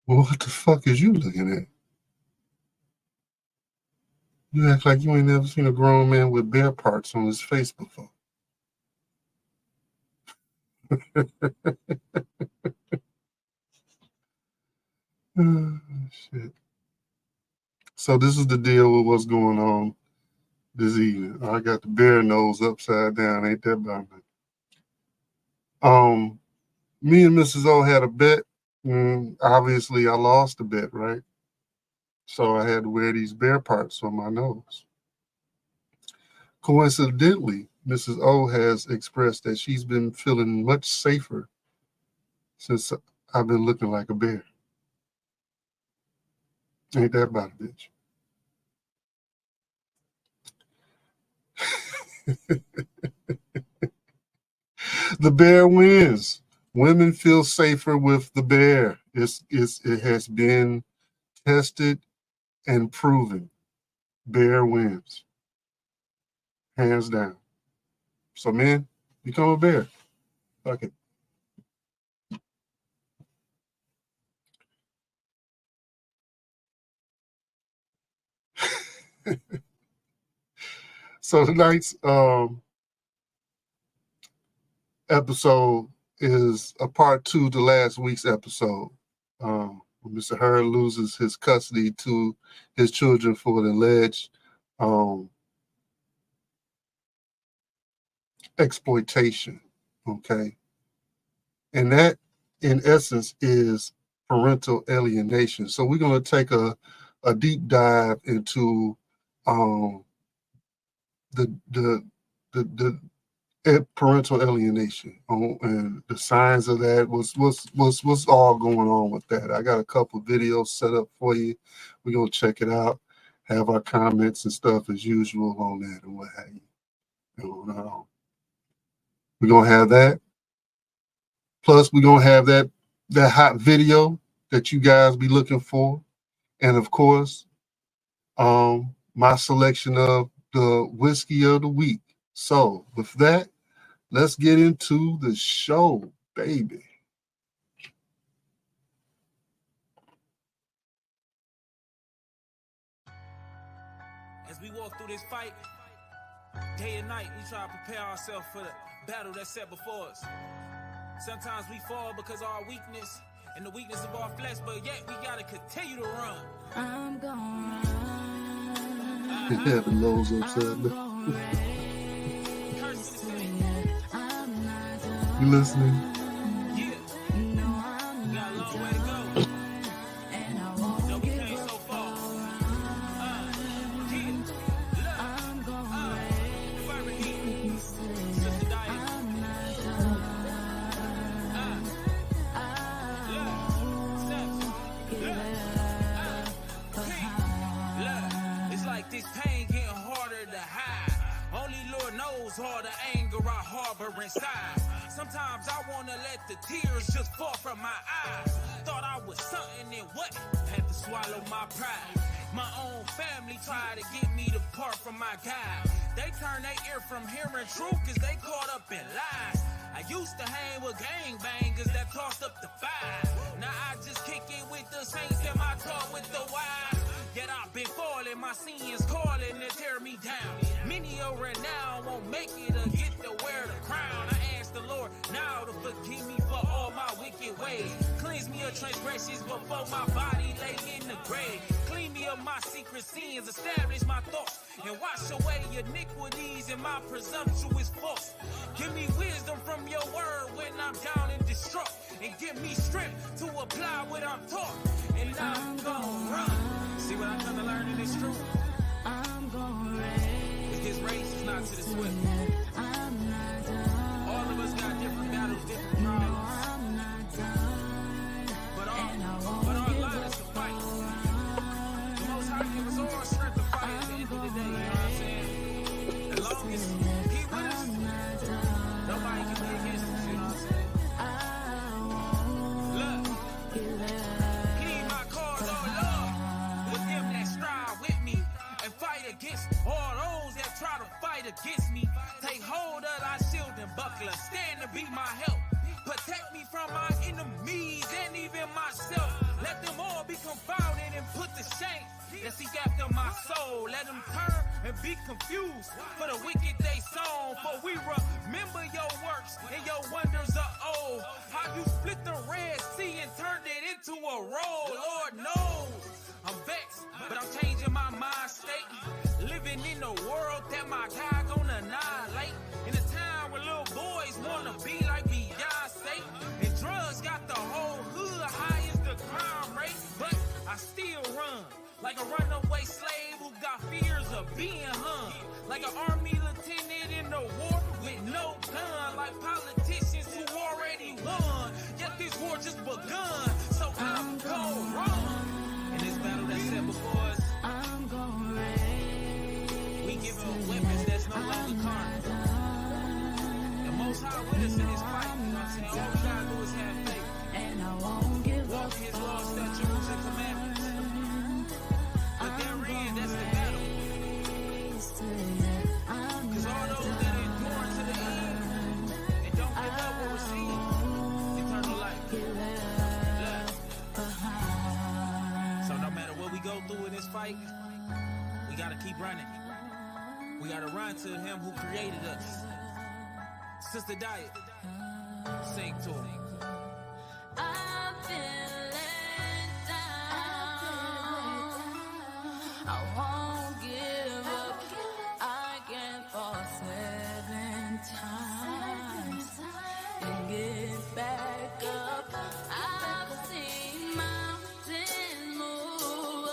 Well, what the fuck is you looking at? You act like you ain't never seen a grown man with bear parts on his face before. Shit. So this is the deal with what's going on this evening. I got the bear nose upside down. Ain't that about me? Me and Mrs. O had a bet. Obviously, I lost the bet, right? So I had to wear these bear parts on my nose. Coincidentally, Mrs. O has expressed that she's been feeling much safer since I've been looking like a bear. Ain't that about a bitch? The bear wins. Women feel safer with the bear. It has been tested and proven. Bear wins. Hands down. So, man, become a bear. Fuck it. So tonight's episode is a part two to last week's episode. Mr. Hurd loses his custody to his children for the alleged exploitation. Okay. And that, in essence, is parental alienation. So we're going to take a deep dive into the parental alienation and the signs of that. What's all going on with that? I got a couple videos set up for you. We're gonna check it out. Have our comments and stuff as usual on that and what have you. We're gonna have that. Plus, we're gonna have that hot video that you guys be looking for, and of course, my selection of the whiskey of the week. So with that, let's get into the show, baby. As we walk through this fight, day and night, we try to prepare ourselves for the battle that's set before us. Sometimes we fall because of our weakness and the weakness of our flesh, but yet we gotta continue to run. I'm gonna run. You have the nose upside down. You listening? Yeah. We got a long way to go. So we came so far. It's like this pain getting harder to hide. Only Lord knows all the anger I harbor inside. Sometimes I wanna let the tears just fall from my eyes. Thought I was something and what? Had to swallow my pride. My own family tried to get me to part from my God. They turned their ear from hearing truth cause they caught up in lies. I used to hang with gangbangers that tossed up the five. Now I just kick it with the saints and my talk with the wise. Yet I've been falling, my sins calling to tear me down. Many a renown won't make it or get to wear the crown. I ask the Lord now to forgive me for all my wicked ways. Cleanse me of transgressions before my body lay in the grave. Clean me of my secret sins, establish my thoughts, and wash away iniquities and my presumptuous faults. Give me wisdom from your word when I'm down and distraught, and give me strength to apply what I'm taught. And I'm gonna run. See what I come to learn in this truth? I'm gonna race. This race is not to the swift. I'm not done. All of us got different battles, different problems. I'm not done. But our life is to fight. The Most High give us all strength to fight at the end of the day, you know what I'm saying? As long as He with us, nobody can be against us, you know what I'm saying? Look, plead my cause, oh Lord, with them that strive with me and fight against all those that try to fight against me. Take hold of thy shield and buckler, stand to be my help. Protect me from my enemies and even myself. Let them all be confounded and put to shame. That seek after my soul. Let them turn and be confused for the wicked they sown. For we remember your works and your wonders are old. How you split the Red Sea and turned it into a roll. Lord knows I'm vexed, but I'm changing my mind state. Living in a world that my God gonna annihilate. In a time where little boys wanna be like Beyonce. And drugs got the whole hood high as the crime rate. But I still run like a runaway slave who got fears of being hung. Like an army lieutenant in a war with no gun. Like politicians who already won. Yet this war just begun. So I'm gon' run. In this battle that's set before us, I'm gon' raise. we give them weapons that's no longer carnal. The Most High with us in this fight. You know what I'm saying? All we gotta do is have faith. And I won't give Walk up his laws, statutes, and commandments. But therein, that's the battle. Because all those that endure to the end and don't give up will receive eternal life. So no matter what we go through in this fight, we gotta keep running. We gotta run to him who created us. Sister Diet, sing to him. I've been let down. I won't give up. I can fall 7 times and get back up. I've seen mountains move,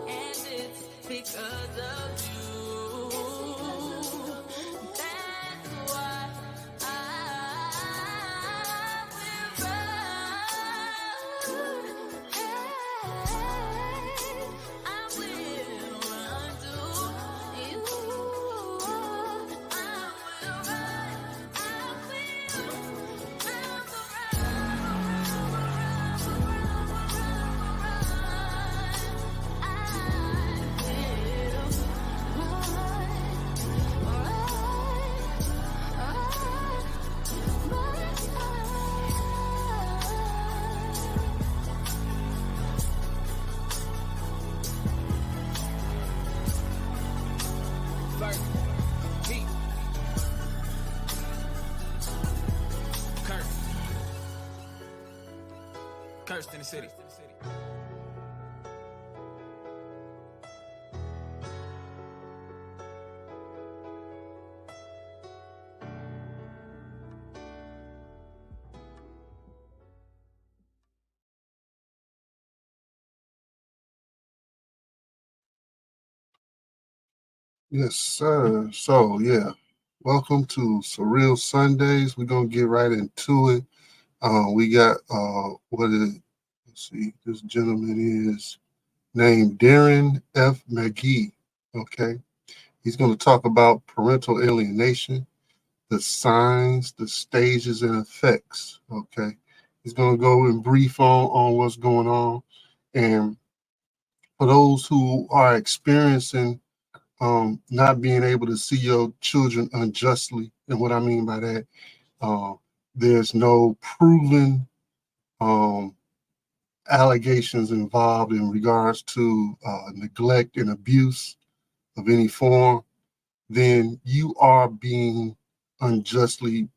and it's because of you. That's why First, G. Cursed in the city. Yes, sir. So, yeah, welcome to Surreal Sundays. We're going to get right into it. We got, let's see, this gentleman is named Darren F. McGee. Okay. He's going to talk about parental alienation, the signs, the stages, and effects. Okay. He's going to go in brief on what's going on. And for those who are experiencing not being able to see your children unjustly, and what I mean by that, there's no proven allegations involved in regards to neglect and abuse of any form, then you are being unjustly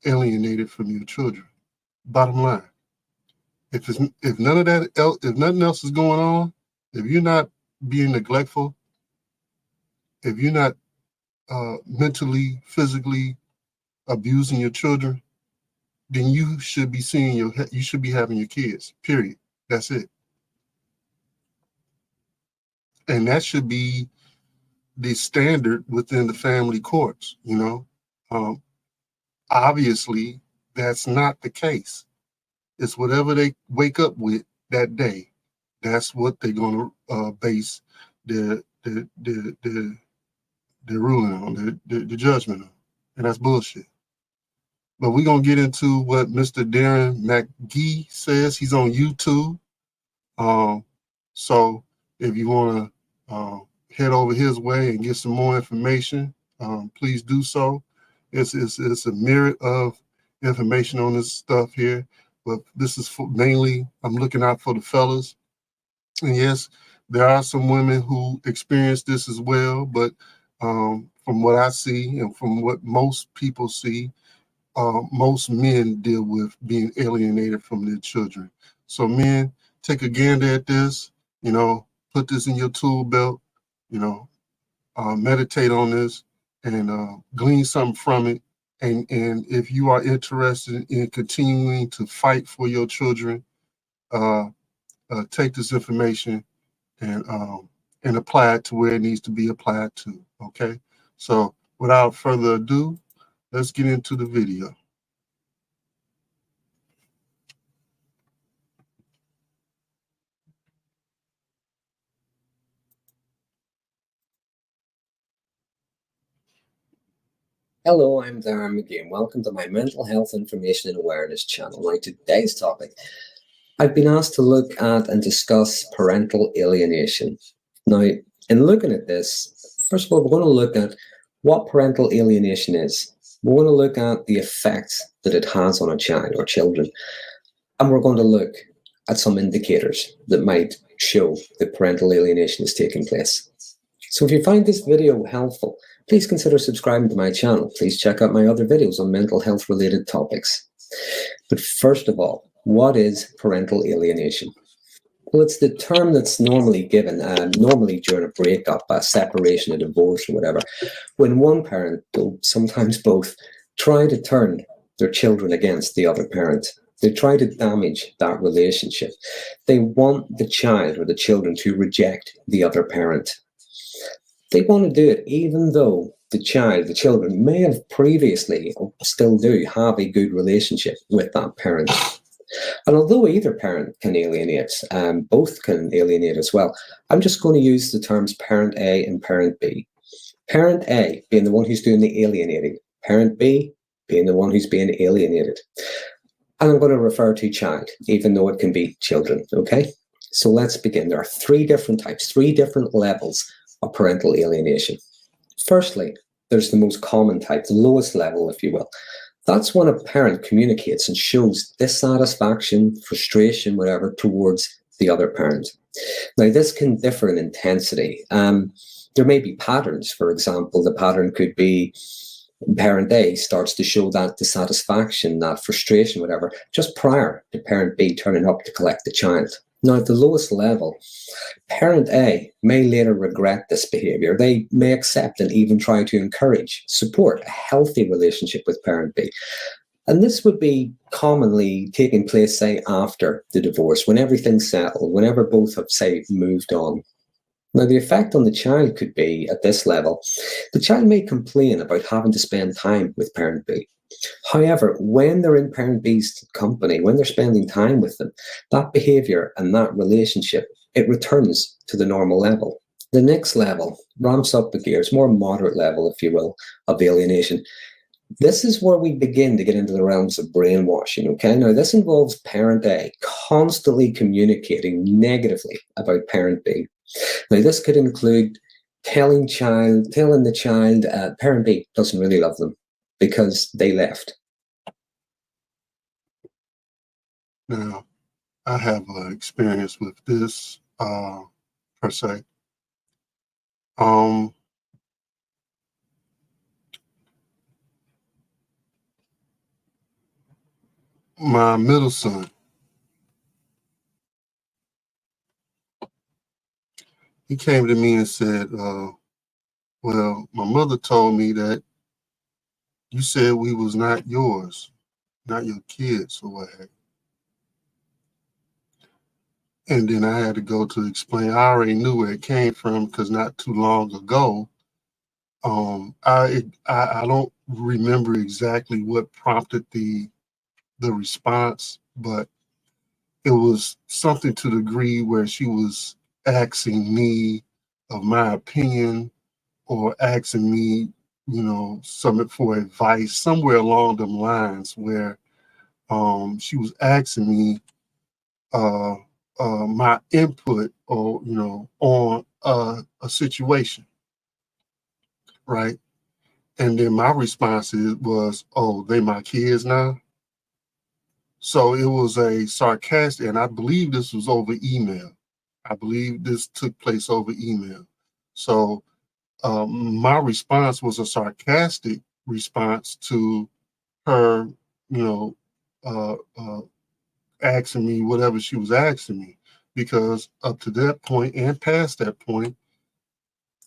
alienated from your children. Bottom line, if nothing else is going on, if you're not being neglectful, if you're not mentally, physically abusing your children, then you should be having your kids. Period. That's it. And that should be the standard within the family courts. Obviously, that's not the case. It's whatever they wake up with that day. That's what they're going to base the ruling on, the judgment on. And that's bullshit. But we're going to get into what Mr. Darren McGee says. He's on YouTube. So if you want to head over his way and get some more information, please do so. It's a myriad of information on this stuff here, but this is for mainly, I'm looking out for the fellas. And yes, there are some women who experience this as well, but from what I see and from what most people see, most men deal with being alienated from their children. So men, take a gander at this, put this in your tool belt, you know, meditate on this and glean something from it. And if you are interested in continuing to fight for your children, take this information and apply it to where it needs to be applied to. Okay. So without further ado, let's get into the video. Hello, I'm Darren McGee, and welcome to my Mental Health Information and Awareness channel. Now, today's topic, I've been asked to look at and discuss parental alienation. Now, in looking at this, first of all, we're going to look at what parental alienation is. We're going to look at the effects that it has on a child or children, and we're going to look at some indicators that might show that parental alienation is taking place. So if you find this video helpful, please consider subscribing to my channel. Please check out my other videos on mental health related topics. But first of all, what is parental alienation? Well, it's the term that's normally given, normally during a breakup, a separation, a divorce, or whatever, when one parent, though sometimes both, try to turn their children against the other parent. They try to damage that relationship. They want the child or the children to reject the other parent. They want to do it even though the children may have previously, or still do, have a good relationship with that parent. And although either parent can alienate, both can alienate as well, I'm just going to use the terms parent A and parent B. Parent A being the one who's doing the alienating, parent B being the one who's being alienated. And I'm going to refer to child, even though it can be children, okay? So let's begin. There are three different types, three different levels of parental alienation. Firstly, there's the most common type, the lowest level, if you will. That's when a parent communicates and shows dissatisfaction, frustration, whatever, towards the other parent. Now, this can differ in intensity. There may be patterns. For example, the pattern could be parent A starts to show that dissatisfaction, that frustration, whatever, just prior to parent B turning up to collect the child. Now, at the lowest level, parent A may later regret this behavior. They may accept and even try to encourage, support a healthy relationship with parent B. And this would be commonly taking place, say, after the divorce, when everything's settled, whenever both have, say, moved on. Now, the effect on the child could be, at this level, the child may complain about having to spend time with parent B. However, when they're in parent B's company, when they're spending time with them, that behavior and that relationship, it returns to the normal level. The next level ramps up the gears, more moderate level, if you will, of alienation. This is where we begin to get into the realms of brainwashing, okay? Now, this involves parent A constantly communicating negatively about parent B. Now, this could include telling the child parent B doesn't really love them because they left. Now, I have experience with this per se. My middle son, he came to me and said, well, my mother told me that you said we was not yours, not your kids or what have you. And then I had to go to explain. I already knew where it came from because not too long ago, I don't remember exactly what prompted the response, but it was something to the degree where she was asking me of my opinion or asking me, something for advice, somewhere along them lines where she was asking me my input or, on a situation, right? And then my response was, oh, they my kids now? So it was a sarcastic, and I believe this was over email. I believe this took place over email. So my response was a sarcastic response to her, you know, asking me whatever she was asking me, because up to that point and past that point,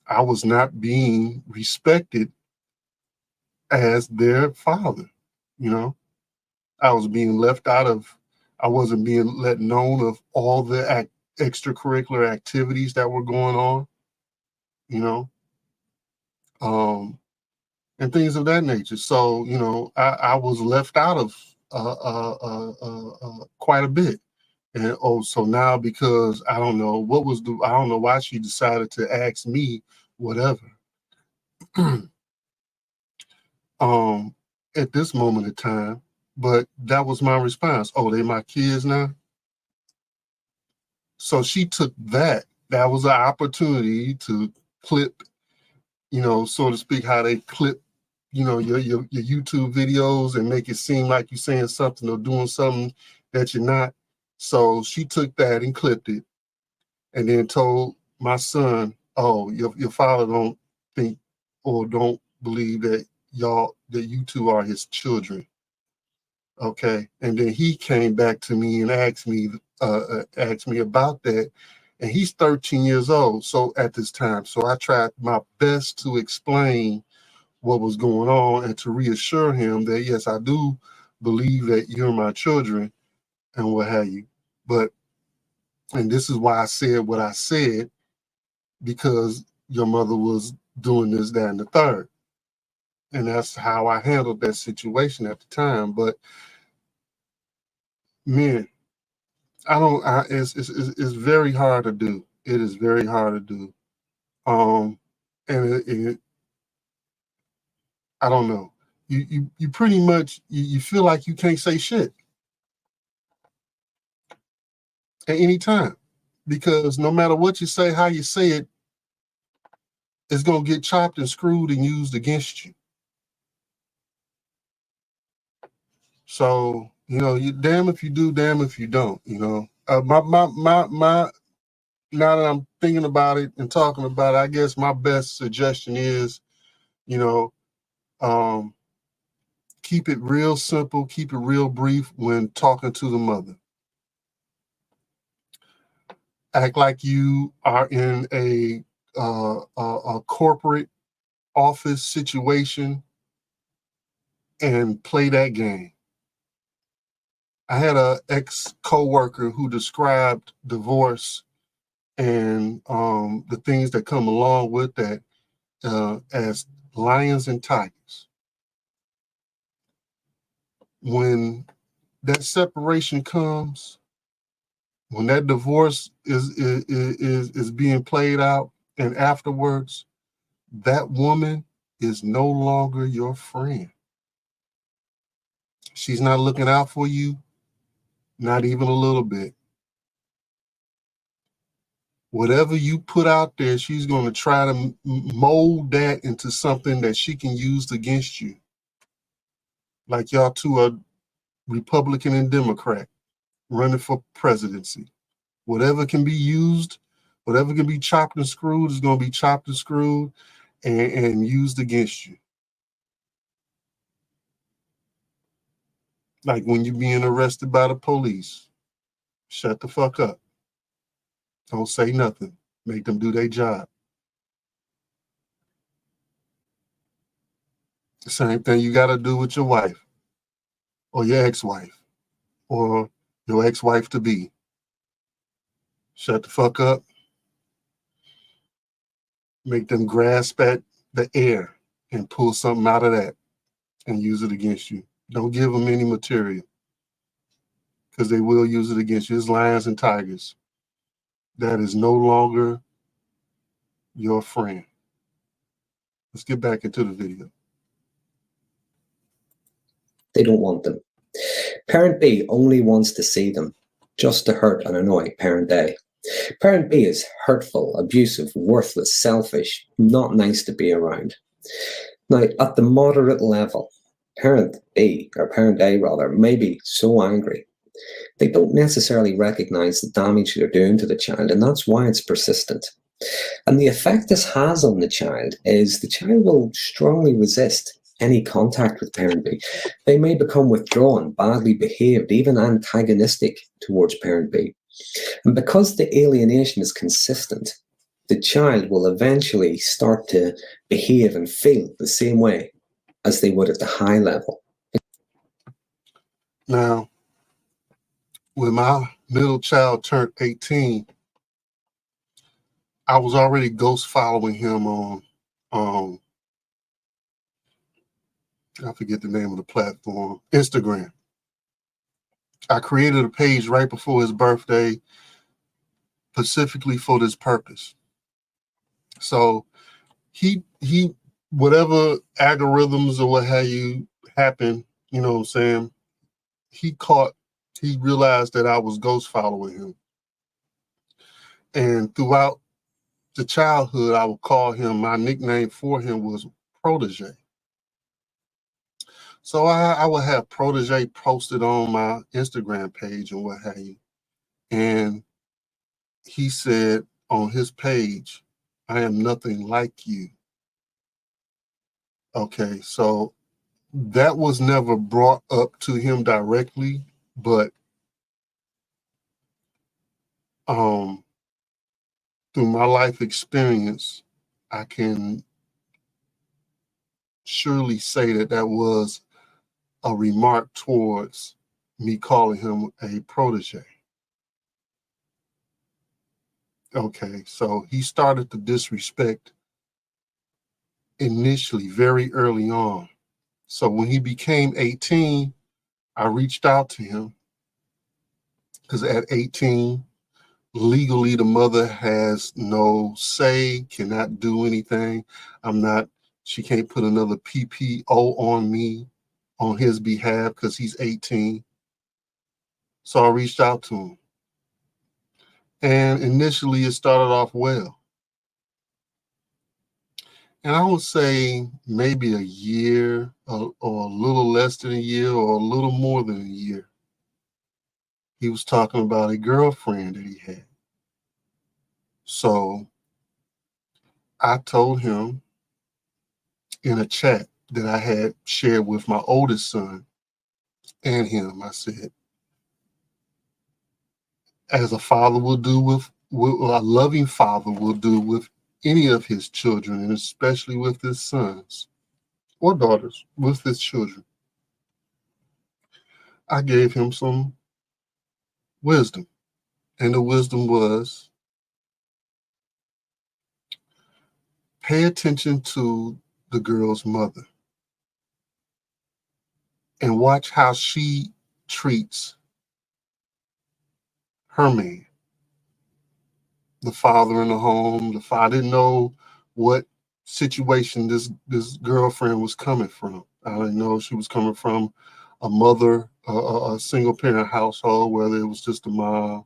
I was not being respected as their father. You know, I was being left out of, I wasn't being let known of all the extracurricular activities that were going on, you know, and things of that nature. So, you know, I was left out of quite a bit. And oh, so now because I don't know I don't know why she decided to ask me whatever. At this moment in time, but that was my response. Oh, they my kids now. So she took that. That was an opportunity to clip, you know, so to speak, how they clip, you know, your YouTube videos and make it seem like you're saying something or doing something that you're not. So she took that and clipped it, and then told my son, "Oh, your father don't think or don't believe that you two are his children." Okay, and then he came back to me and asked me about that, and he's 13 years old. So at this time, so I tried my best to explain what was going on and to reassure him that yes, I do believe that you're my children and what have you. But and this is why I said what I said, because your mother was doing this, that, and the third. And that's how I handled that situation at the time. But man, it's very hard to do. It is very hard to do. And I don't know. You pretty much you feel like you can't say shit at any time, because no matter what you say, how you say it, it's gonna get chopped and screwed and used against you. So you know, you damn if you do, damn if you don't. You know, my. Now that I'm thinking about it and talking about it, I guess my best suggestion is, you know, keep it real simple, keep it real brief when talking to the mother. Act like you are in a corporate office situation and play that game. I had a ex coworker who described divorce and the things that come along with that as lions and tigers. When that separation comes, when that divorce is being played out, and afterwards, that woman is no longer your friend. She's not looking out for you, not even a little bit. Whatever you put out there, she's going to try to mold that into something that she can use against you. Like y'all two are Republican and Democrat running for presidency. Whatever can be used, whatever can be chopped and screwed is going to be chopped and screwed and used against you. Like when you're being arrested by the police, shut the fuck up. Don't say nothing. Make them do their job. The same thing you got to do with your wife or your ex-wife or your ex-wife to be. Shut the fuck up. Make them grasp at the air and pull something out of that and use it against you. Don't give them any material, because they will use it against you. It's lions and tigers. That is no longer your friend. Let's get back into the video. They don't want them. Parent B only wants to see them, just to hurt and annoy Parent A. Parent B is hurtful, abusive, worthless, selfish, not nice to be around. Now, at the moderate level, parent B, or parent A rather, may be so angry. They don't necessarily recognize the damage they're doing to the child, and that's why it's persistent. And the effect this has on the child is the child will strongly resist any contact with parent B. They may become withdrawn, badly behaved, even antagonistic towards parent B. And because the alienation is consistent, the child will eventually start to behave and feel the same way as they would at the high level. Now, when my middle child turned 18, I was already ghost following him on, I forget the name of the platform, Instagram. I created a page right before his birthday specifically for this purpose. So he whatever algorithms or what have you happen, you know what I'm saying, he realized that I was ghost following him. And throughout the childhood, I would call him, my nickname for him was Protege. So I would have Protege posted on my Instagram page and what have you. And he said on his page, I am nothing like you. Okay, so that was never brought up to him directly, but through my life experience, I can surely say that that was a remark towards me calling him a protege. Okay, so he started to disrespect initially, very early on. So when he became 18, I reached out to him because at 18, legally, the mother has no say, cannot do anything. She can't put another PPO on me on his behalf because he's 18. So I reached out to him. And initially it started off well. And I would say maybe a year or a little less than a year or a little more than a year, he was talking about a girlfriend that he had. So I told him in a chat that I had shared with my oldest son and him, I said, as a father will do with a loving father will do with any of his children, and especially with his sons or daughters, with his children. I gave him some wisdom, and the wisdom was pay attention to the girl's mother and watch how she treats her man, the father in the home. The father didn't know what situation this girlfriend was coming from. I didn't know if she was coming from a mother, a single parent household, whether it was just a mom,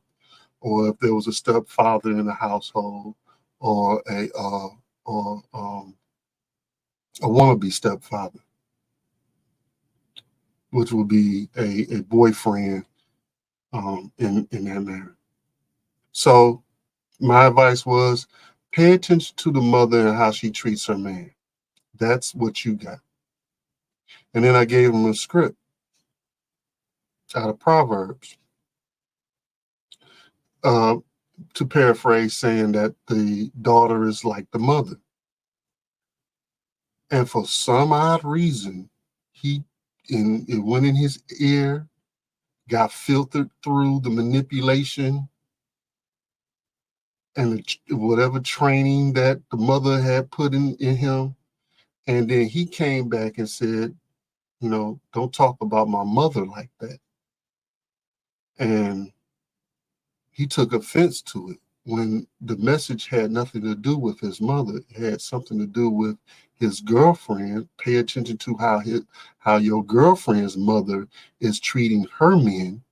or if there was a stepfather in the household, or a wannabe stepfather, which would be a boyfriend in that marriage. So my advice was pay attention to the mother and how she treats her man. That's what you got. And then I gave him a script out of Proverbs, to paraphrase, saying that the daughter is like the mother. And for some odd reason, it went in his ear, got filtered through the manipulation and whatever training that the mother had put in him. And then he came back and said, don't talk about my mother like that. And he took offense to it when the message had nothing to do with his mother. It had something to do with his girlfriend. Pay attention to how your girlfriend's mother is treating her men,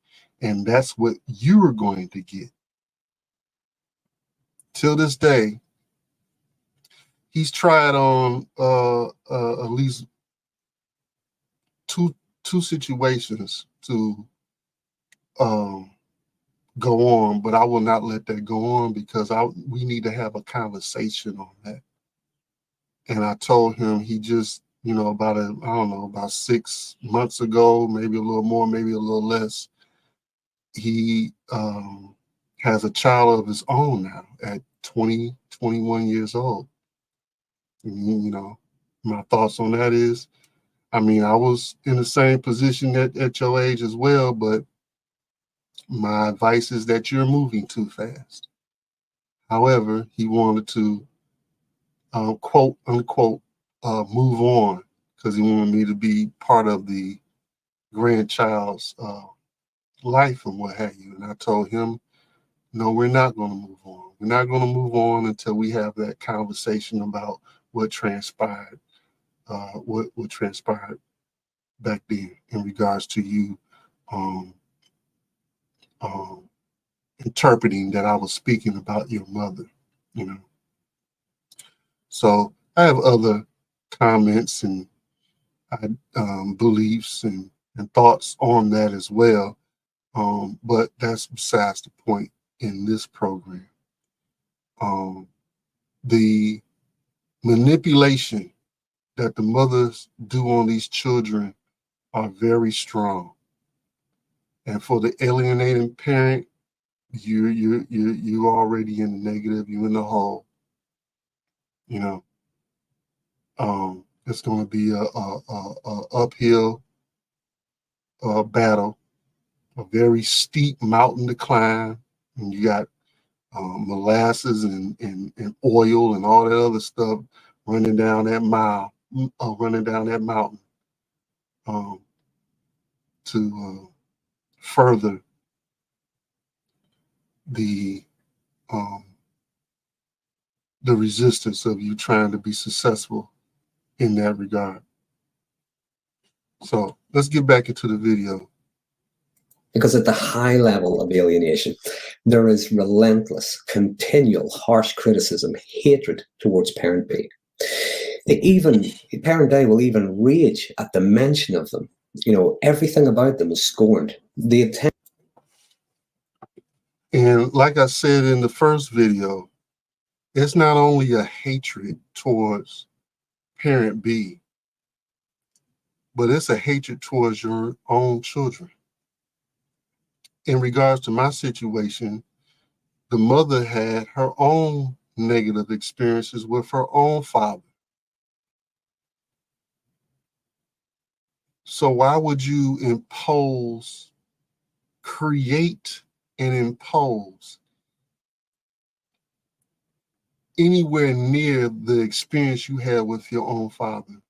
and that's what you are going to get. Till this day, he's tried on at least two situations to go on, but I will not let that go on because we need to have a conversation on that. And I told him he just, about 6 months ago, maybe a little more, maybe a little less, he has a child of his own now at 20, 21 years old. And, my thoughts on that is, I was in the same position at your age as well, but my advice is that you're moving too fast. However, he wanted to, quote unquote, move on because he wanted me to be part of the grandchild's life and what have you. And I told him, no, we're not going to move on. We're not going to move on until we have that conversation about what transpired, what transpired back then in regards to you um, interpreting that I was speaking about your mother, you know. So I have other comments and beliefs and thoughts on that as well. But that's besides the point in this program. The manipulation that the mothers do on these children are very strong. And for the alienating parent, you already in the negative, you in the hole. It's going to be a uphill battle, a very steep mountain to climb, and you got molasses and oil and all that other stuff running down that mountain to further the resistance of you trying to be successful in that regard. So let's get back into the video. Because at the high level of alienation, there is relentless, continual, harsh criticism, hatred towards parent B. Parent A will even rage at the mention of them. Everything about them is scorned. And like I said in the first video, it's not only a hatred towards parent B, but it's a hatred towards your own children. In regards to my situation, the mother had her own negative experiences with her own father. So why would you create and impose anywhere near the experience you had with your own father,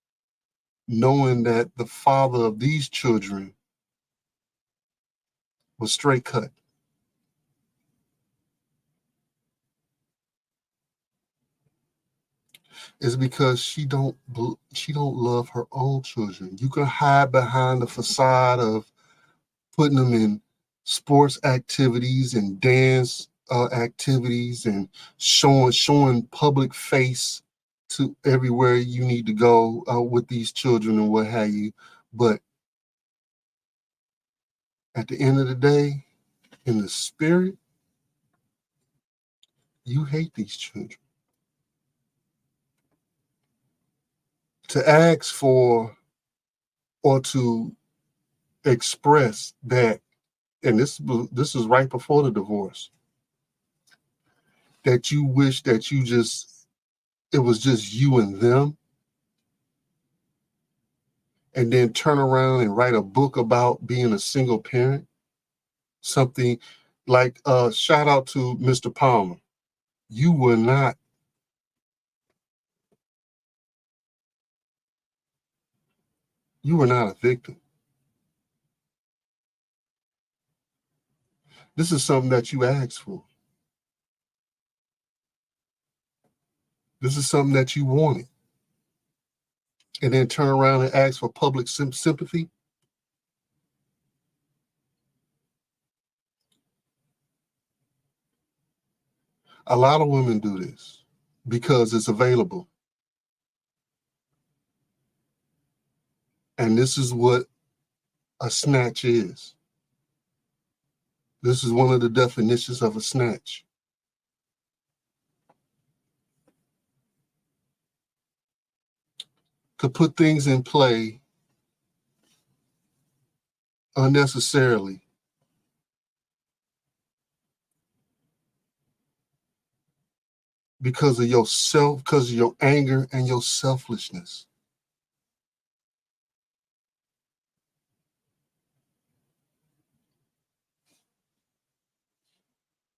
knowing that the father of these children was straight cut? Is because she don't love her own children. You can hide behind the facade of putting them in sports activities and dance activities and showing public face to everywhere you need to go with these children and what have you. But at the end of the day, in the spirit, you hate these children. To ask for or to express that, and this is right before the divorce, that you wish that it was just you and them, and then turn around and write a book about being a single parent, something like shout out to Mr. Palmer. You were not a victim. This is something that you asked for. This is something that you wanted. And then turn around and ask for public sympathy. A lot of women do this because it's available. And this is what a snatch is. This is one of the definitions of a snatch. To put things in play unnecessarily. Because of your anger and your selfishness.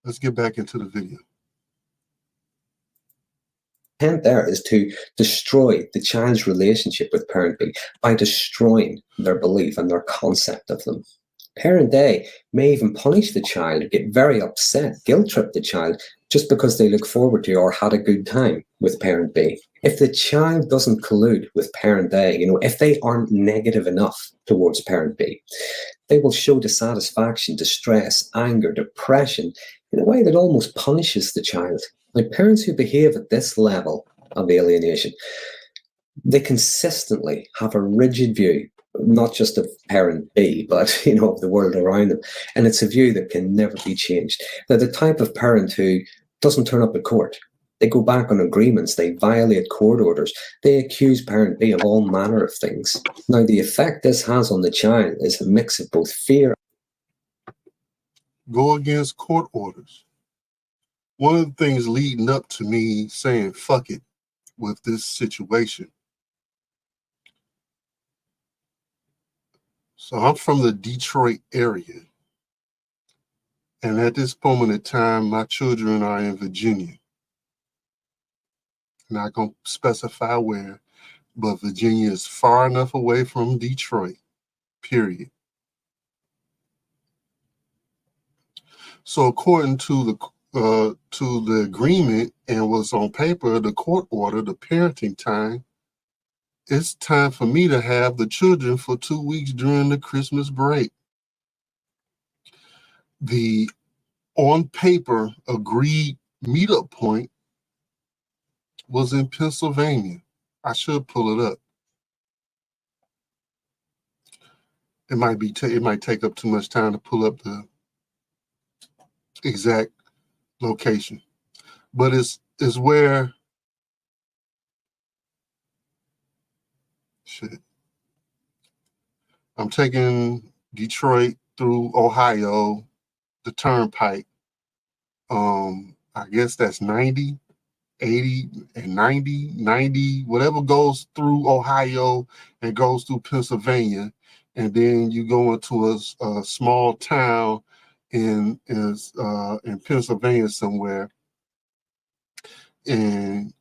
Let's get back into the video. Intent there is to destroy the child's relationship with parent B by destroying their belief and their concept of them. Parent A may even punish the child, get very upset, guilt trip the child just because they look forward to or had a good time with parent B. If the child doesn't collude with parent A, if they aren't negative enough towards parent B, they will show dissatisfaction, distress, anger, depression in a way that almost punishes the child. Like parents who behave at this level of alienation, they consistently have a rigid view, not just of parent B, but of the world around them. And it's a view that can never be changed. They're the type of parent who doesn't turn up at court. They go back on agreements. They violate court orders. They accuse parent B of all manner of things. Now, the effect this has on the child is a mix of both fear. Go against court orders. One of the things leading up to me saying fuck it with this situation. So I'm from the Detroit area. And at this moment in time, my children are in Virginia. Not going to specify where, but Virginia is far enough away from Detroit, period. So according to the agreement and what's on paper, the court order, the parenting time, it's time for me to have the children for 2 weeks during the Christmas break. The on paper agreed meetup point was in Pennsylvania. I should pull it up. It might take up too much time to pull up the exact location, but it's where I'm taking Detroit through Ohio, the turnpike. I guess that's 90, 80, and 90, whatever goes through Ohio and goes through Pennsylvania, and then you go into a small town in Pennsylvania somewhere, and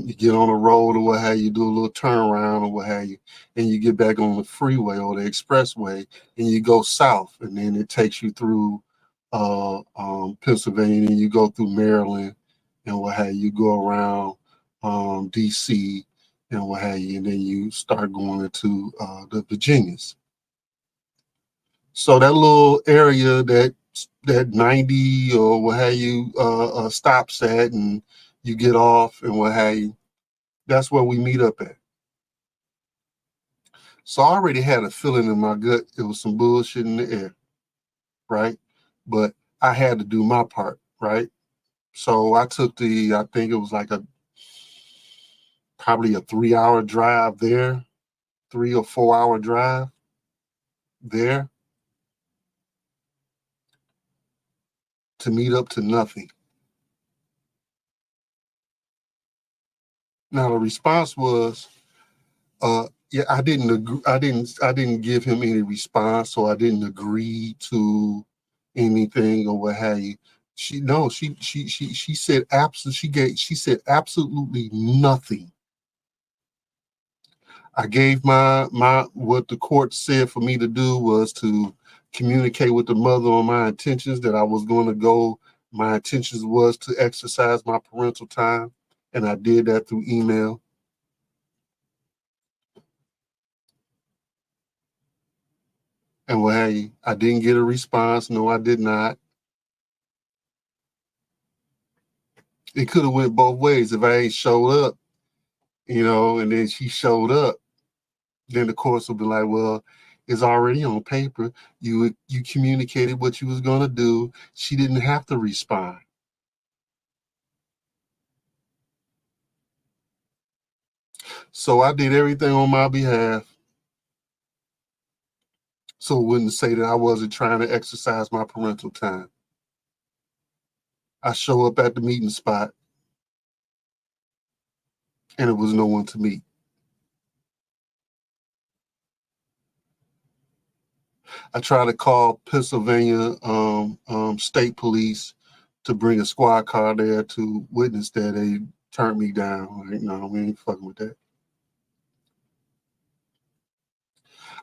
you get on the road or what have you, do a little turnaround or what have you, and you get back on the freeway or the expressway, and you go south, and then it takes you through Pennsylvania, and you go through Maryland and what have you, go around DC and what have you, and then you start going into the Virginias. So that little area that 90 or what have you stops at, and you get off and what have you, that's where we meet up at. So I already had a feeling in my gut it was some bullshit in the air, right? But I had to do my part, right? So I took I think it was like probably a 3-hour drive there, 3 or 4 hour drive there to meet up to nothing. Now the response was, yeah, I didn't agree. I didn't give him any response, so I didn't agree to anything or what have you. She said she said absolutely nothing. I gave my what the court said for me to do was to communicate with the mother on my intentions, that I was going to go. My intentions was to exercise my parental time, and I did that through email. And well, hey, I didn't get a response. No, I did not. It could have went both ways. If I ain't showed up, and then she showed up, then the courts will be like, well, is already on paper. You communicated what you was going to do. She didn't have to respond. So I did everything on my behalf, so it wouldn't say that I wasn't trying to exercise my parental time. I show up at the meeting spot, and it was no one to meet. I tried to call Pennsylvania State Police to bring a squad car there to witness that. They turned me down. Like, no, we ain't fucking with that.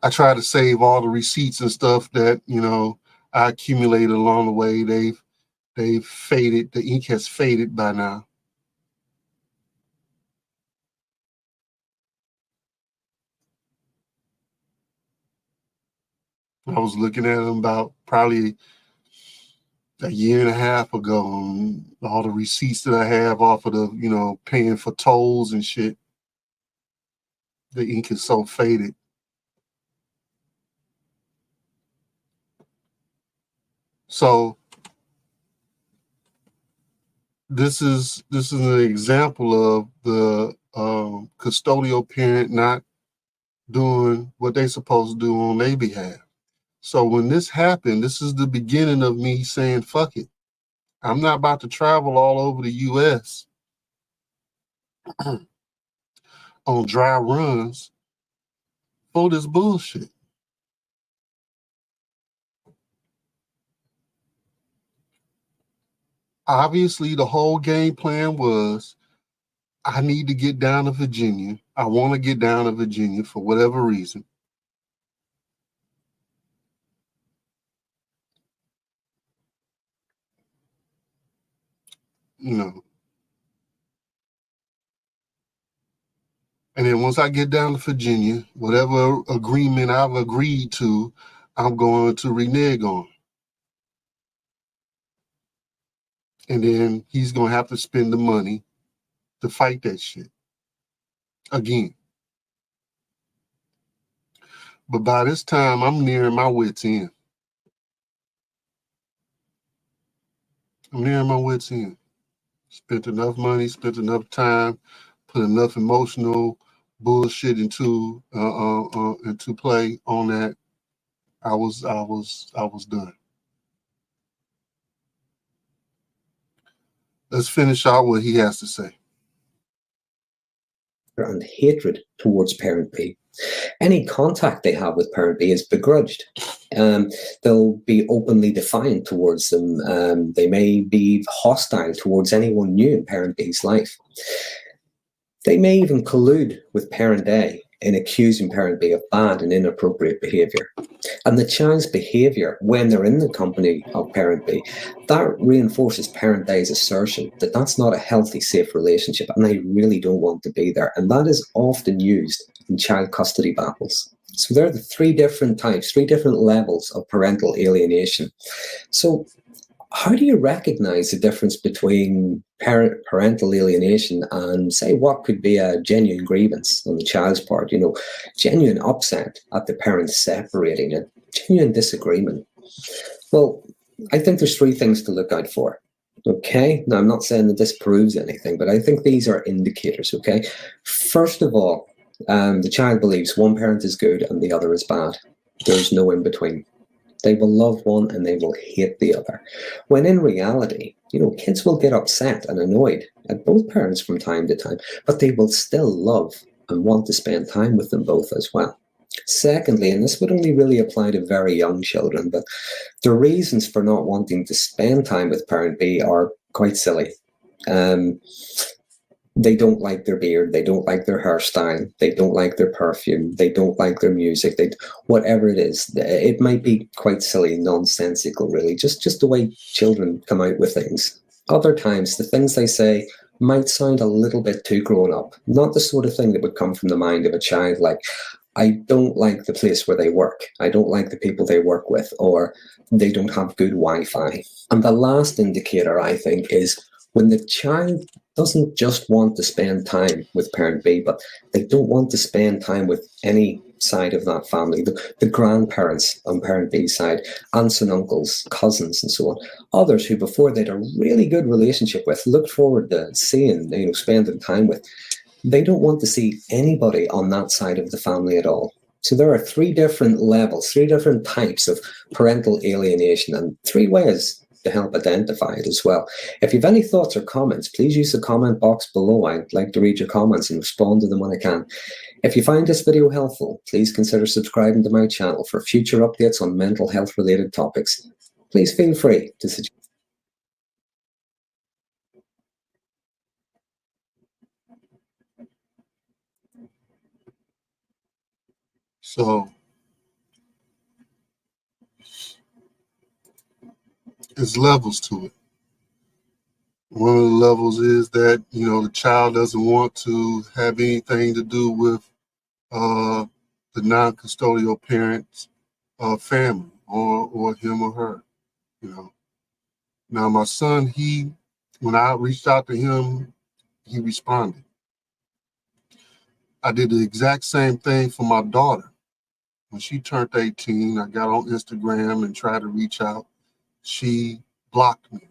I tried to save all the receipts and stuff that, I accumulated along the way. They've faded. The ink has faded by now. I was looking at them about probably a year and a half ago, and all the receipts that I have off of the, paying for tolls and shit. The ink is so faded. So this is an example of the custodial parent not doing what they're supposed to do on their behalf. So when this happened, this is the beginning of me saying, fuck it. I'm not about to travel all over the U.S. on dry runs for this bullshit. Obviously, the whole game plan was, I need to get down to Virginia. I want to get down to Virginia for whatever reason. And then once I get down to Virginia, whatever agreement I've agreed to, I'm going to renege on. And then he's going to have to spend the money to fight that shit again. But by this time, I'm nearing my wit's end. Spent enough money, spent enough time, put enough emotional bullshit into play on that. I was done. Let's finish out what he has to say. And hatred towards parent B. Any contact they have with parent B is begrudged. They'll be openly defiant towards them. They may be hostile towards anyone new in parent B's life. They may even collude with parent A in accusing parent B of bad and inappropriate behaviour. And the child's behaviour when they're in the company of parent B, that reinforces parent A's assertion that that's not a healthy, safe relationship and they really don't want to be there. And that is often used in child custody battles. So there are the three different types, three different levels of parental alienation. So how do you recognize the difference between parental alienation and, say, what could be a genuine grievance on the child's part? Genuine upset at the parents separating, a genuine disagreement. Well, I think there's three things to look out for. Okay, now I'm not saying that this proves anything, but I think these are indicators. Okay, first of all, the child believes one parent is good and the other is bad. There's no in between. They will love one and they will hate the other. When in reality, kids will get upset and annoyed at both parents from time to time, but they will still love and want to spend time with them both as well. Secondly, and this would only really apply to very young children, but the reasons for not wanting to spend time with parent B are quite silly. They don't like their beard, they don't like their hairstyle, they don't like their perfume, they don't like their music, whatever it is. It might be quite silly, nonsensical, really, just the way children come out with things. Other times, the things they say might sound a little bit too grown up, not the sort of thing that would come from the mind of a child, like, I don't like the place where they work, I don't like the people they work with, or they don't have good Wi-Fi. And the last indicator, I think, is when the child doesn't just want to spend time with parent B, but they don't want to spend time with any side of that family, the grandparents on parent B's side, aunts and uncles, cousins, and so on. Others who before they had a really good relationship with, looked forward to seeing, spending time with. They don't want to see anybody on that side of the family at all. So there are three different levels, three different types of parental alienation, and three ways to help identify it as well. If you have any thoughts or comments, please use the comment box below. I'd like to read your comments and respond to them when I can. If you find this video helpful, please consider subscribing to my channel for future updates on mental health related topics. Please feel free to suggest. So there's levels to it. One of the levels is that, the child doesn't want to have anything to do with the non-custodial parent's family or him or her, Now, my son, when I reached out to him, he responded. I did the exact same thing for my daughter. When she turned 18, I got on Instagram and tried to reach out. She blocked me.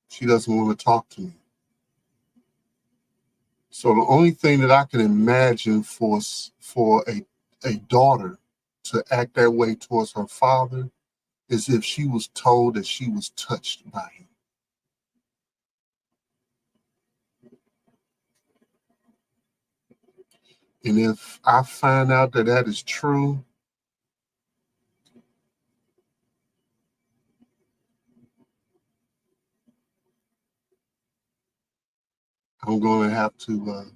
She doesn't want to talk to me. So the only thing that I can imagine for a daughter to act that way towards her father is if she was told that she was touched by him. And if I find out that that is true, I'm going to have to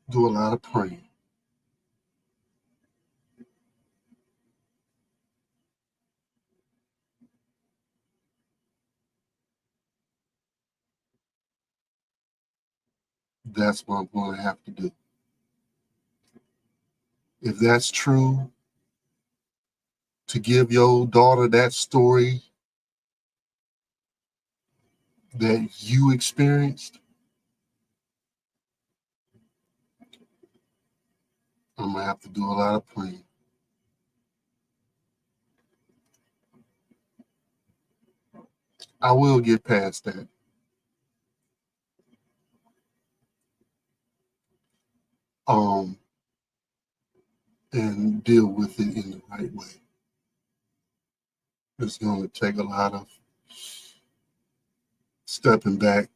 do a lot of praying. That's what I'm going to have to do. If that's true, to give your daughter that story that you experienced, I'm going to have to do a lot of praying. I will get past that. And deal with it in the right way. It's going to take a lot of stepping back,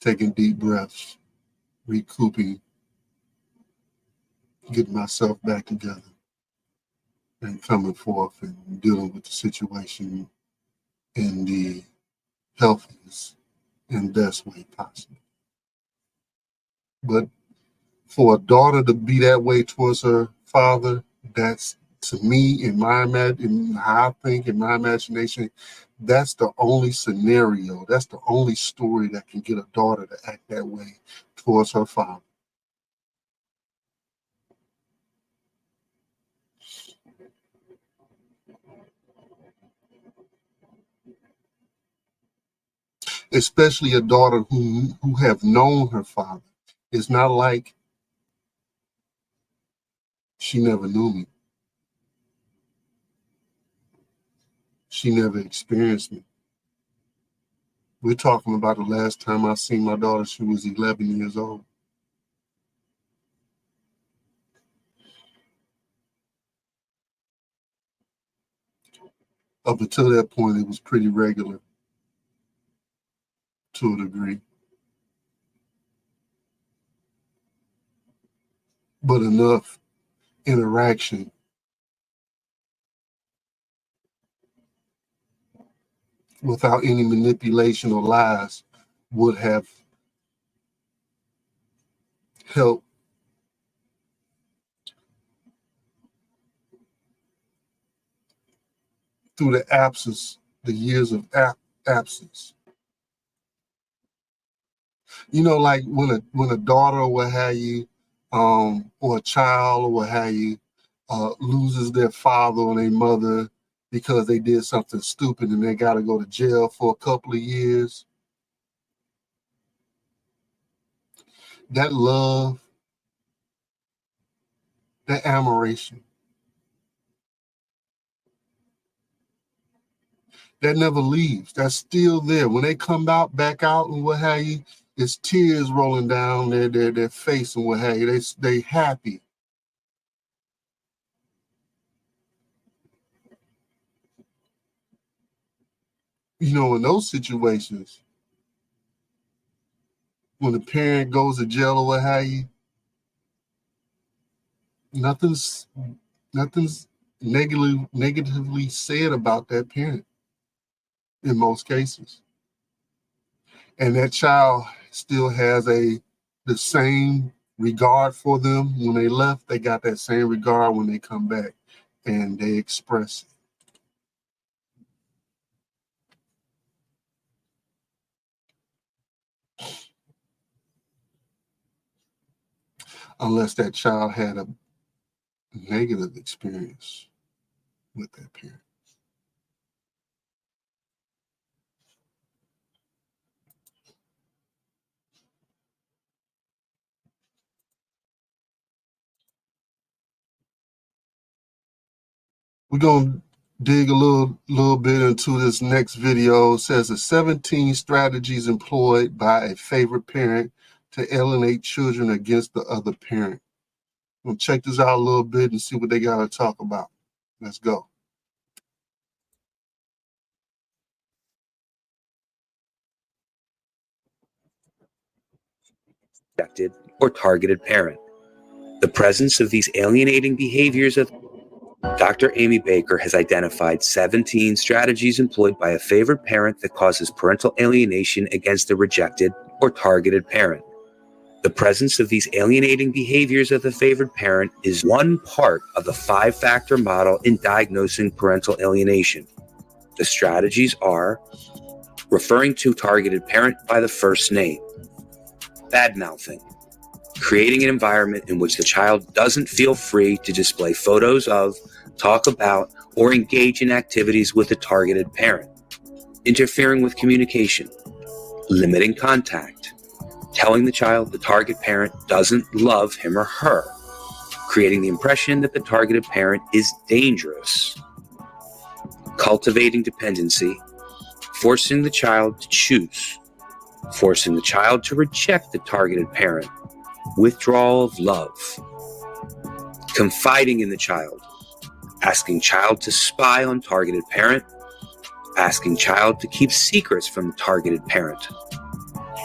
taking deep breaths, recouping, getting myself back together, and coming forth and dealing with the situation in the healthiest and best way possible. But for a daughter to be that way towards her father, that's, to me, in how I think, in my imagination, that's the only scenario, that's the only story that can get a daughter to act that way towards her father. Especially a daughter who have known her father. It's not like she never knew me. She never experienced me. We're talking about the last time I seen my daughter, she was 11 years old. Up until that point, it was pretty regular to a degree. But enough interaction without any manipulation or lies would have helped through the years of absence. Like when a daughter or what have you, or a child or what have you, loses their father or their mother, because they did something stupid and they got to go to jail for a couple of years. That love, that admiration, that never leaves. That's still there. When they come out, back out and what have you, it's tears rolling down their face and what have you. They happy. You know, in those situations, when the parent goes to jail or what have you, nothing's negatively said about that parent in most cases. And that child still has the same regard for them. When they left, they got that same regard when they come back and they express it. Unless that child had a negative experience with that parent. We're going to dig a little bit into this next video. It says the 17 strategies employed by a favorite parent to alienate children against the other parent. We'll check this out a little bit and see what they got to talk about. Let's go. Rejected or targeted parent. The presence of these alienating behaviors of Dr. Amy Baker has identified 17 strategies employed by a favorite parent that causes parental alienation against the rejected or targeted parent. The presence of these alienating behaviors of the favored parent is one part of the 5-factor model in diagnosing parental alienation. The strategies are referring to targeted parent by the first name, bad-mouthing, creating an environment in which the child doesn't feel free to display photos of, talk about, or engage in activities with the targeted parent, interfering with communication, limiting contact, telling the child the target parent doesn't love him or her, creating the impression that the targeted parent is dangerous, cultivating dependency, forcing the child to choose, forcing the child to reject the targeted parent, withdrawal of love, confiding in the child, asking child to spy on targeted parent, asking child to keep secrets from the targeted parent,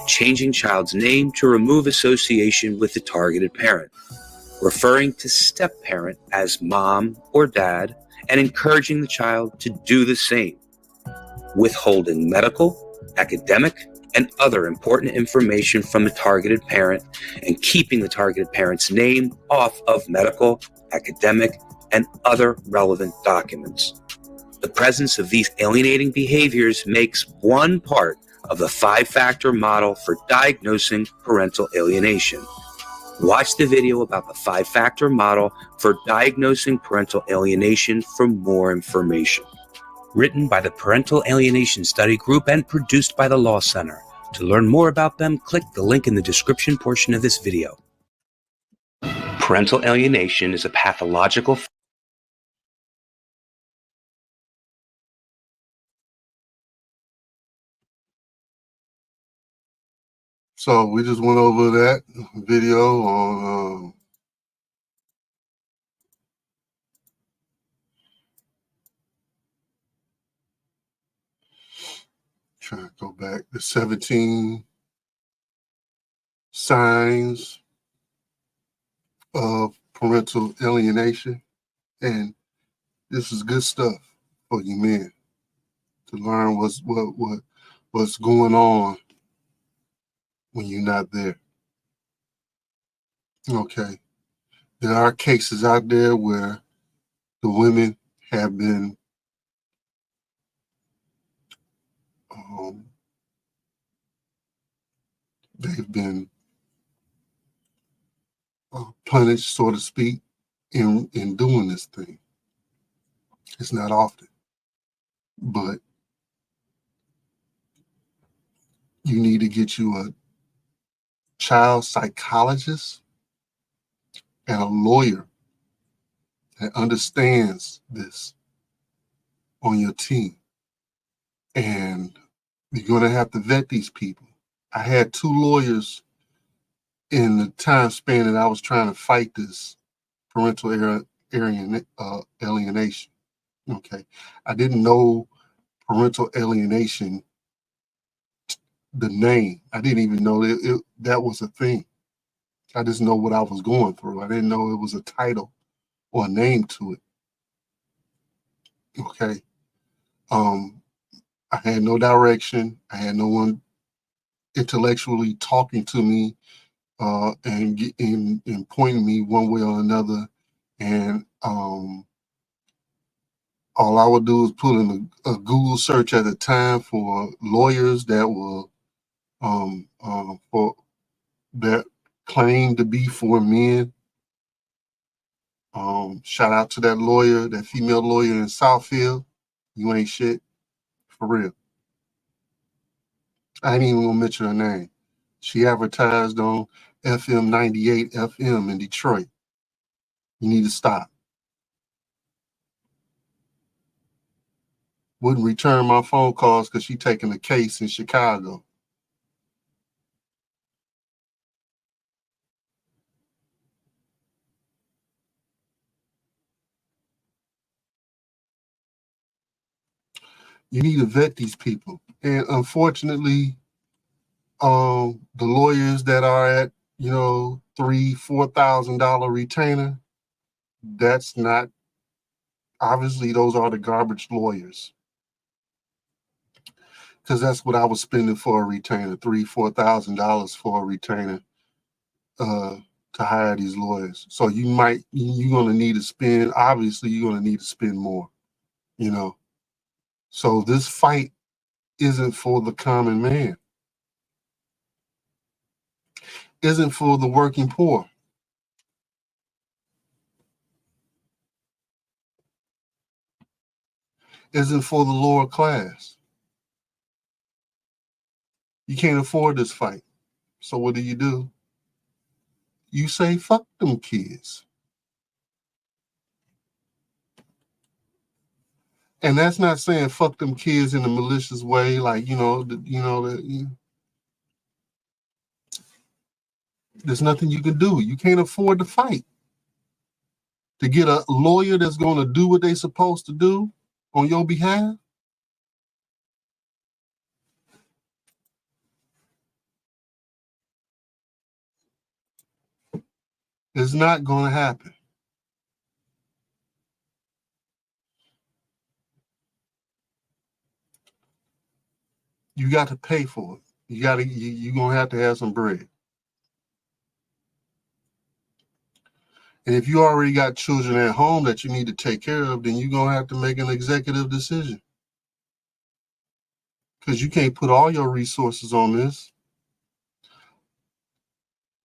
changing child's name to remove association with the targeted parent, referring to step-parent as mom or dad, and encouraging the child to do the same, withholding medical, academic, and other important information from the targeted parent, and keeping the targeted parent's name off of medical, academic, and other relevant documents. The presence of these alienating behaviors makes one part of the 5-factor model for diagnosing parental alienation. Watch the video about the 5-factor model for diagnosing parental alienation for more information. Written by the Parental Alienation Study Group and produced by the Law Center. To learn more about them, click the link in the description portion of this video. Parental alienation is a pathological So we just went over that video on trying to go back, the 17 signs of parental alienation. And this is good stuff for you men to learn what's going on when you're not there. Okay. There are cases out there where the women have been they've been punished, so to speak, in doing this thing. It's not often. but you need to get you a child psychologist and a lawyer that understands this on your team. And you're going to have to vet these people. I had 2 lawyers in the time span that I was trying to fight this parental alienation. Okay. I didn't know parental alienation, the name. I didn't even know that was a thing. I just know what I was going through. I didn't know it was a title or a name to it. Okay. I had no direction. I had no one intellectually talking to me and pointing me one way or another. And all I would do is put in a Google search at the time for lawyers that were for that claimed to be for men. Shout out to that lawyer, that female lawyer in Southfield. You ain't shit, for real. I ain't even gonna mention her name. She advertised on FM 98 FM in Detroit. You need to stop. Wouldn't return my phone calls because she taking a case in Chicago. You need to vet these people. And unfortunately, the lawyers that are at, $3,000-$4,000 retainer, that's not, obviously those are the garbage lawyers. Because that's what I was spending for a retainer, $3,000-$4,000 for a retainer to hire these lawyers. So you're gonna need to spend, obviously you're gonna need to spend more, So this fight isn't for the common man. Isn't for the working poor. Isn't for the lower class. You can't afford this fight. So what do? You say, fuck them kids. And that's not saying fuck them kids in a malicious way, like, there's nothing you can do. You can't afford to fight. To get a lawyer that's going to do what they're supposed to do on your behalf, it's not going to happen. You got to pay for it. You're going to have some bread. And if you already got children at home that you need to take care of, then you're going to have to make an executive decision. Because you can't put all your resources on this.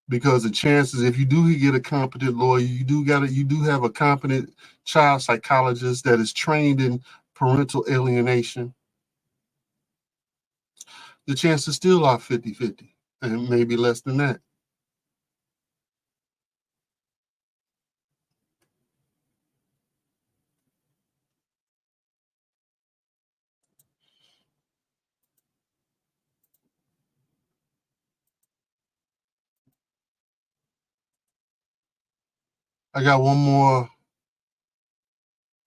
Because the chances, if you do get a competent lawyer, you do have a competent child psychologist that is trained in parental alienation, the chances still are 50-50, and maybe less than that. I got one more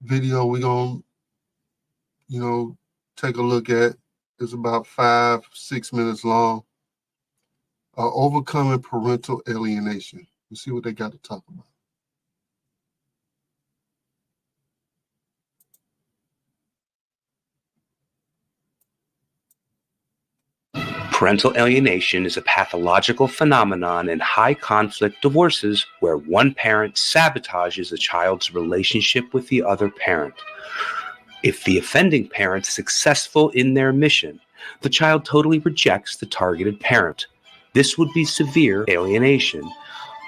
video we're going to, take a look at. It's about 5-6 minutes long. Overcoming parental alienation. Let's see what they got to talk about. Parental alienation is a pathological phenomenon in high-conflict divorces where one parent sabotages a child's relationship with the other parent. If the offending parent is successful in their mission, the child totally rejects the targeted parent. This would be severe alienation.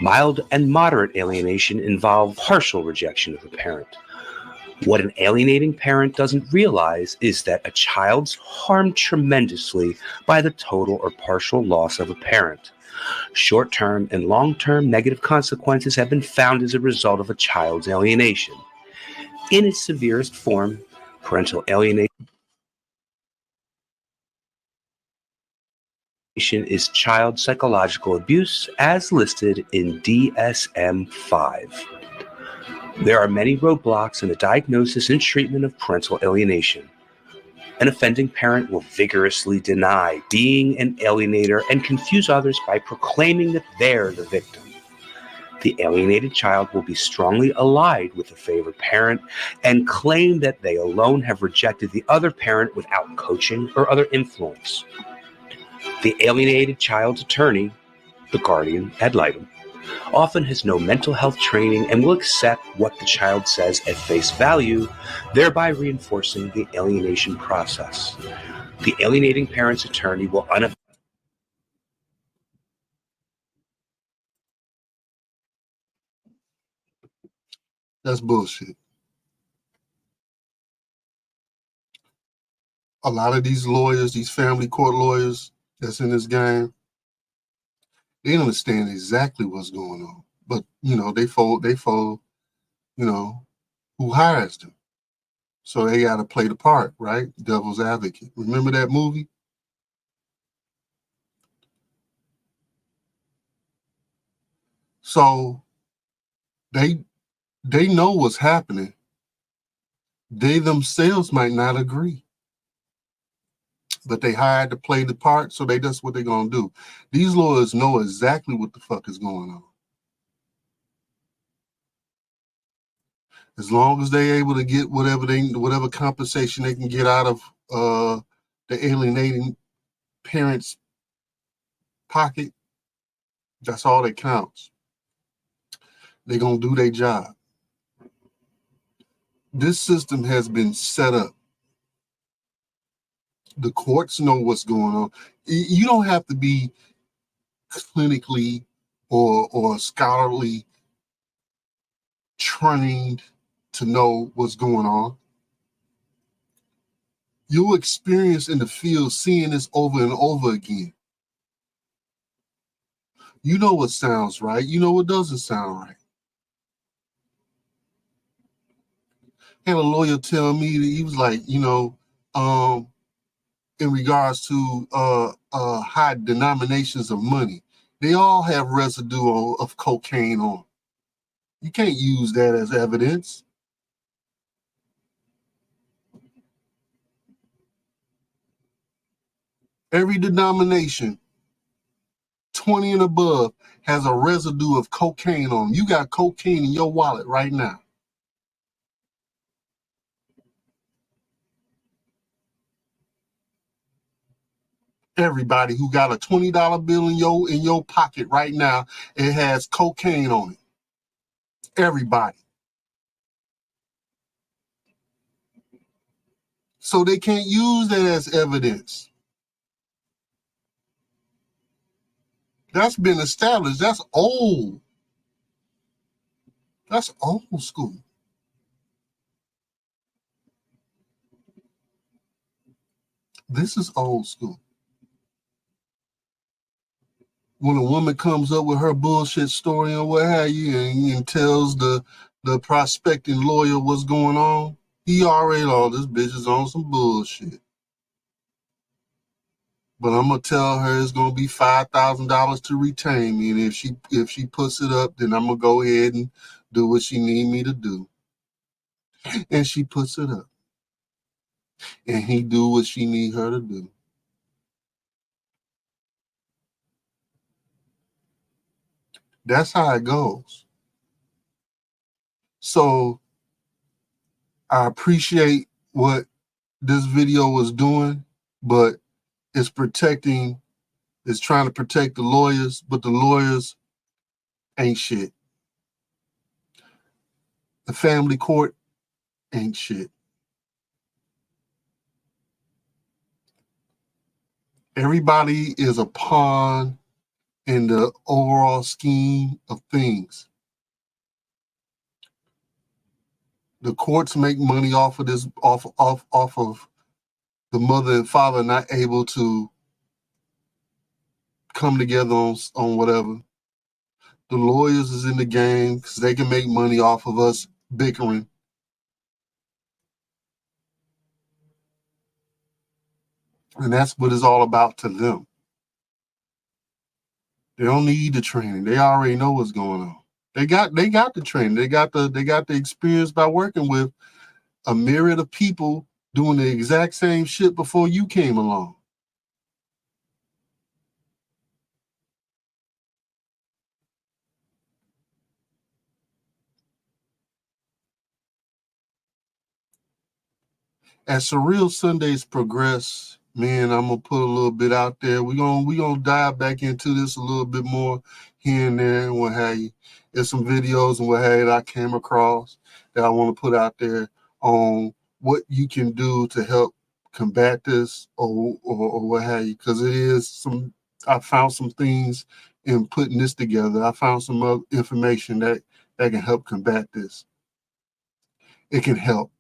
Mild and moderate alienation involve partial rejection of the parent. What an alienating parent doesn't realize is that a child's harmed tremendously by the total or partial loss of a parent. Short-term and long-term negative consequences have been found as a result of a child's alienation. In its severest form, parental alienation is child psychological abuse as listed in DSM-5. There are many roadblocks in the diagnosis and treatment of parental alienation. An offending parent will vigorously deny being an alienator and confuse others by proclaiming that they're the victim. The alienated child will be strongly allied with the favored parent and claim that they alone have rejected the other parent without coaching or other influence. The alienated child's attorney, the guardian ad litem, often has no mental health training and will accept what the child says at face value, thereby reinforcing the alienation process. The alienating parent's attorney will That's bullshit. A lot of these lawyers, these family court lawyers that's in this game, they understand exactly what's going on. But, they fold, who hires them. So they got to play the part, right? Devil's advocate. Remember that movie? So they know what's happening. They themselves might not agree. But they hired to play the part, so that's what they're going to do. These lawyers know exactly what the fuck is going on. As long as they're able to get whatever compensation they can get out of the alienating parents' pocket, that's all that counts. They're going to do their job. This system has been set up. The courts know what's going on. You don't have to be clinically or scholarly trained to know what's going on. You'll experience in the field seeing this over and over again. You know what sounds right. You know what doesn't sound right. I had a lawyer tell me that he was like, in regards to high denominations of money, they all have residue of cocaine on. You can't use that as evidence. Every denomination, 20 and above, has a residue of cocaine on them. You got cocaine in your wallet right now. Everybody who got a $20 bill in your pocket right now, it has cocaine on it. Everybody. So they can't use that as evidence. That's been established. That's old. That's old school. This is old school. When a woman comes up with her bullshit story or what have you and tells the prospecting lawyer what's going on, he already this bitch is on some bullshit. But I'm gonna tell her it's gonna be $5,000 to retain me, and if she puts it up, then I'm gonna go ahead and do what she need me to do. And she puts it up, and he do what she need her to do. That's how it goes. So I appreciate what this video was doing, but it's trying to protect the lawyers, but the lawyers ain't shit. The family court ain't shit. Everybody is a pawn in the overall scheme of things. The courts make money off of this, off of the mother and father not able to come together on whatever. The lawyers is in the game because they can make money off of us bickering. And that's what it's all about to them. They don't need the training. They already know what's going on. They got the training. They got the experience by working with a myriad of people doing the exact same shit before you came along. As Surreal Sundays progress, man, I'm gonna put a little bit out there. We're gonna dive back into this a little bit more here and there and what have you. There's some videos and what have you that I came across that I want to put out there on what you can do to help combat this or what have you. Because I found some things in putting this together. I found some other information that can help combat this. It can help.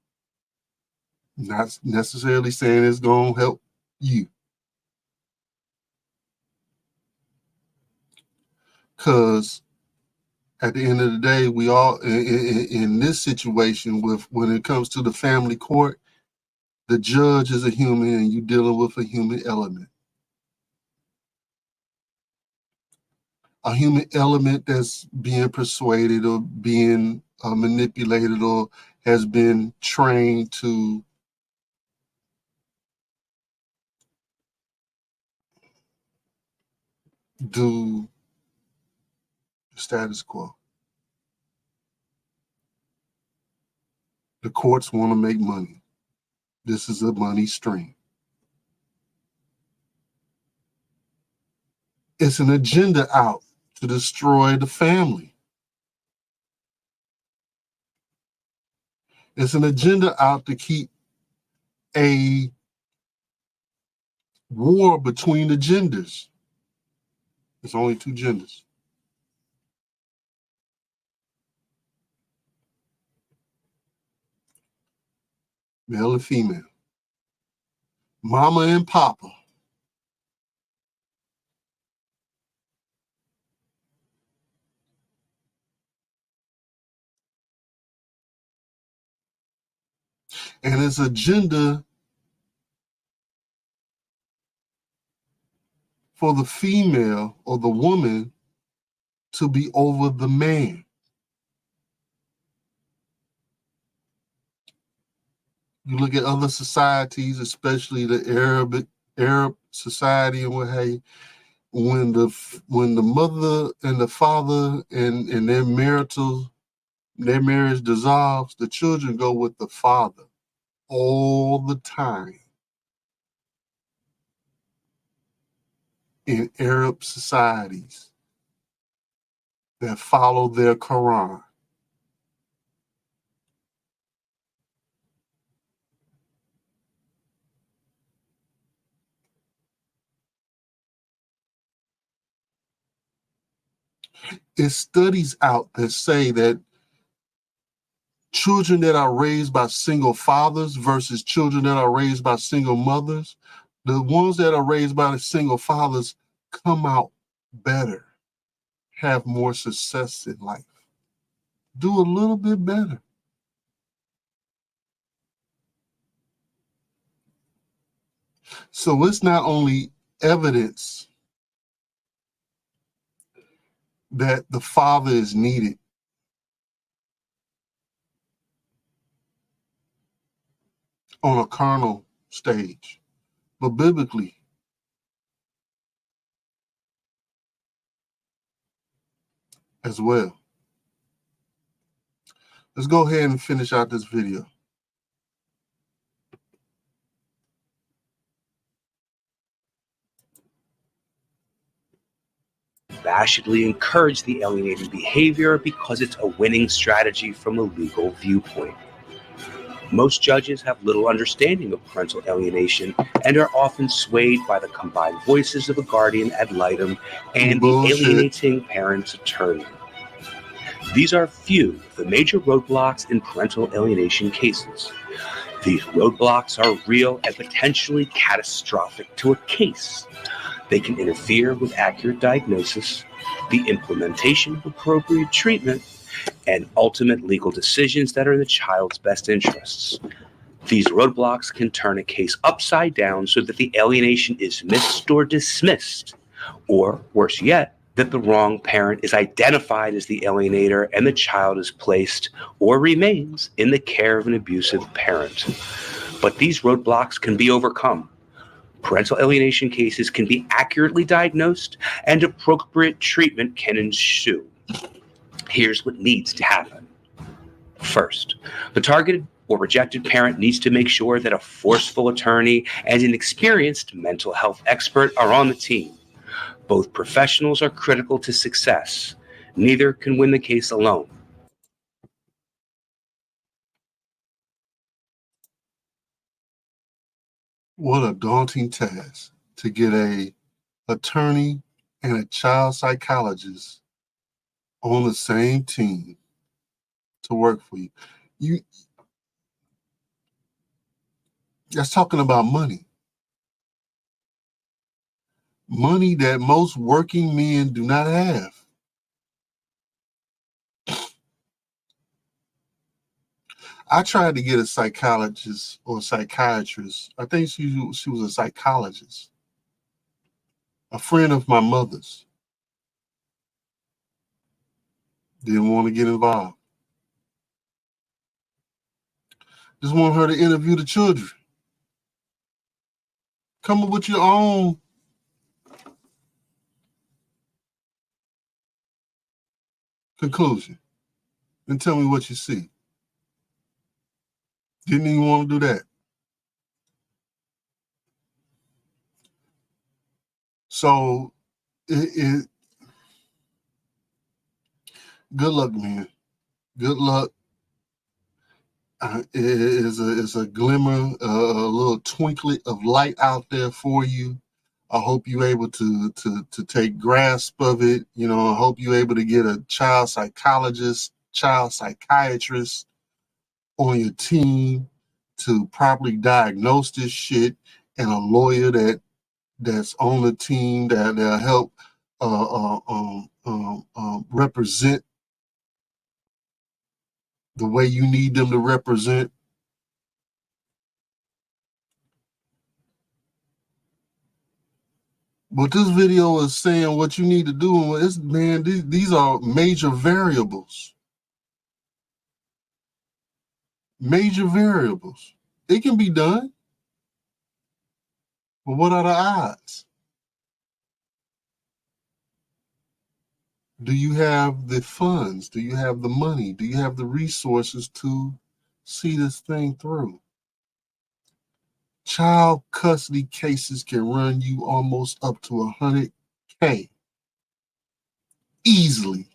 Not necessarily saying it's going to help you. Because at the end of the day, we all, in this situation, when it comes to the family court, the judge is a human and you're dealing with a human element. A human element that's being persuaded or being manipulated or has been trained to do the status quo. The courts want to make money. This is a money stream. It's an agenda out to destroy the family. It's an agenda out to keep a war between the genders. There's only two genders. Male and female. Mama and Papa. And its agenda for the female or the woman to be over the man. You look at other societies, especially the Arab society and what have you, when the mother and the father and their marriage dissolves, the children go with the father all the time. In Arab societies that follow their Quran. It's studies out that say that children that are raised by single fathers versus children that are raised by single mothers, the ones that are raised by the single fathers come out better, have more success in life, do a little bit better. So it's not only evidence that the father is needed, on a carnal stage, but biblically, as well. Let's go ahead and finish out this video. Abashedly encourage the alienating behavior because it's a winning strategy from a legal viewpoint. Most judges have little understanding of parental alienation and are often swayed by the combined voices of a guardian ad litem and the alienating parent's attorney. These are few of the major roadblocks in parental alienation cases. These roadblocks are real and potentially catastrophic to a case. They can interfere with accurate diagnosis, the implementation of appropriate treatment, and ultimate legal decisions that are in the child's best interests. These roadblocks can turn a case upside down so that the alienation is missed or dismissed, or worse yet, that the wrong parent is identified as the alienator and the child is placed or remains in the care of an abusive parent. But these roadblocks can be overcome. Parental alienation cases can be accurately diagnosed and appropriate treatment can ensue. Here's what needs to happen. First, the targeted or rejected parent needs to make sure that a forceful attorney and an experienced mental health expert are on the team. Both professionals are critical to success. Neither can win the case alone. What a daunting task to get a attorney and a child psychologist on the same team to work for you. That's talking about money. Money that most working men do not have. I tried to get a psychologist or psychiatrist. I think she was a psychologist, a friend of my mother's. Didn't want to get involved. Just want her to interview the children. Come up with your own conclusion and tell me what you see. Didn't even want to do that. So, good luck, man. Good luck. It's a glimmer, a little twinklet of light out there for you. I hope you're able to take grasp of it. You know, I hope you're able to get a child psychologist, child psychiatrist on your team to properly diagnose this shit, and a lawyer that's on the team that'll help represent the way you need them to represent. But this video is saying what you need to do. Man, these are major variables. Major variables. It can be done. But what are the odds? Do you have the funds? Do you have the money? Do you have the resources to see this thing through? Child custody cases can run you almost up to $100K easily.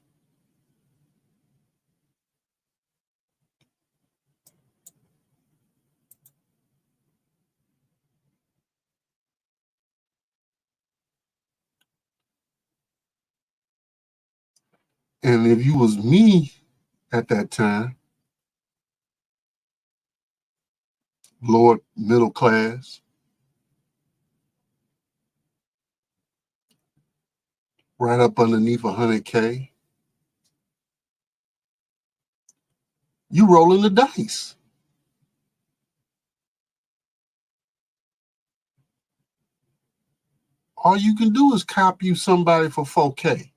And if you was me at that time, lower middle class, right up underneath $100K, you rolling the dice. All you can do is cop you somebody for $4K,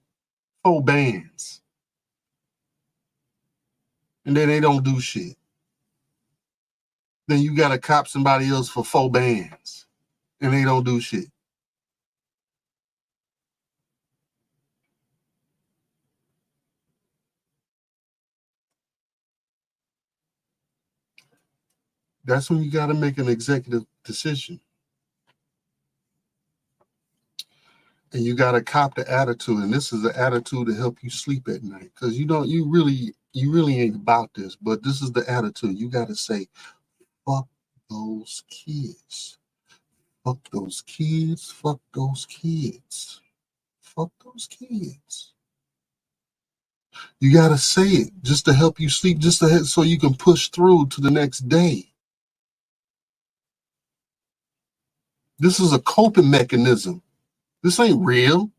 4 bands. And then they don't do shit. Then you got to cop somebody else for 4 bands and they don't do shit. That's when you got to make an executive decision. And you got to cop the attitude. And this is the attitude to help you sleep at night. Because you really ain't about this. But this is the attitude. You got to say, fuck those kids. Fuck those kids. Fuck those kids. Fuck those kids. You got to say it just to help you sleep, just to so you can push through to the next day. This is a coping mechanism. This ain't real.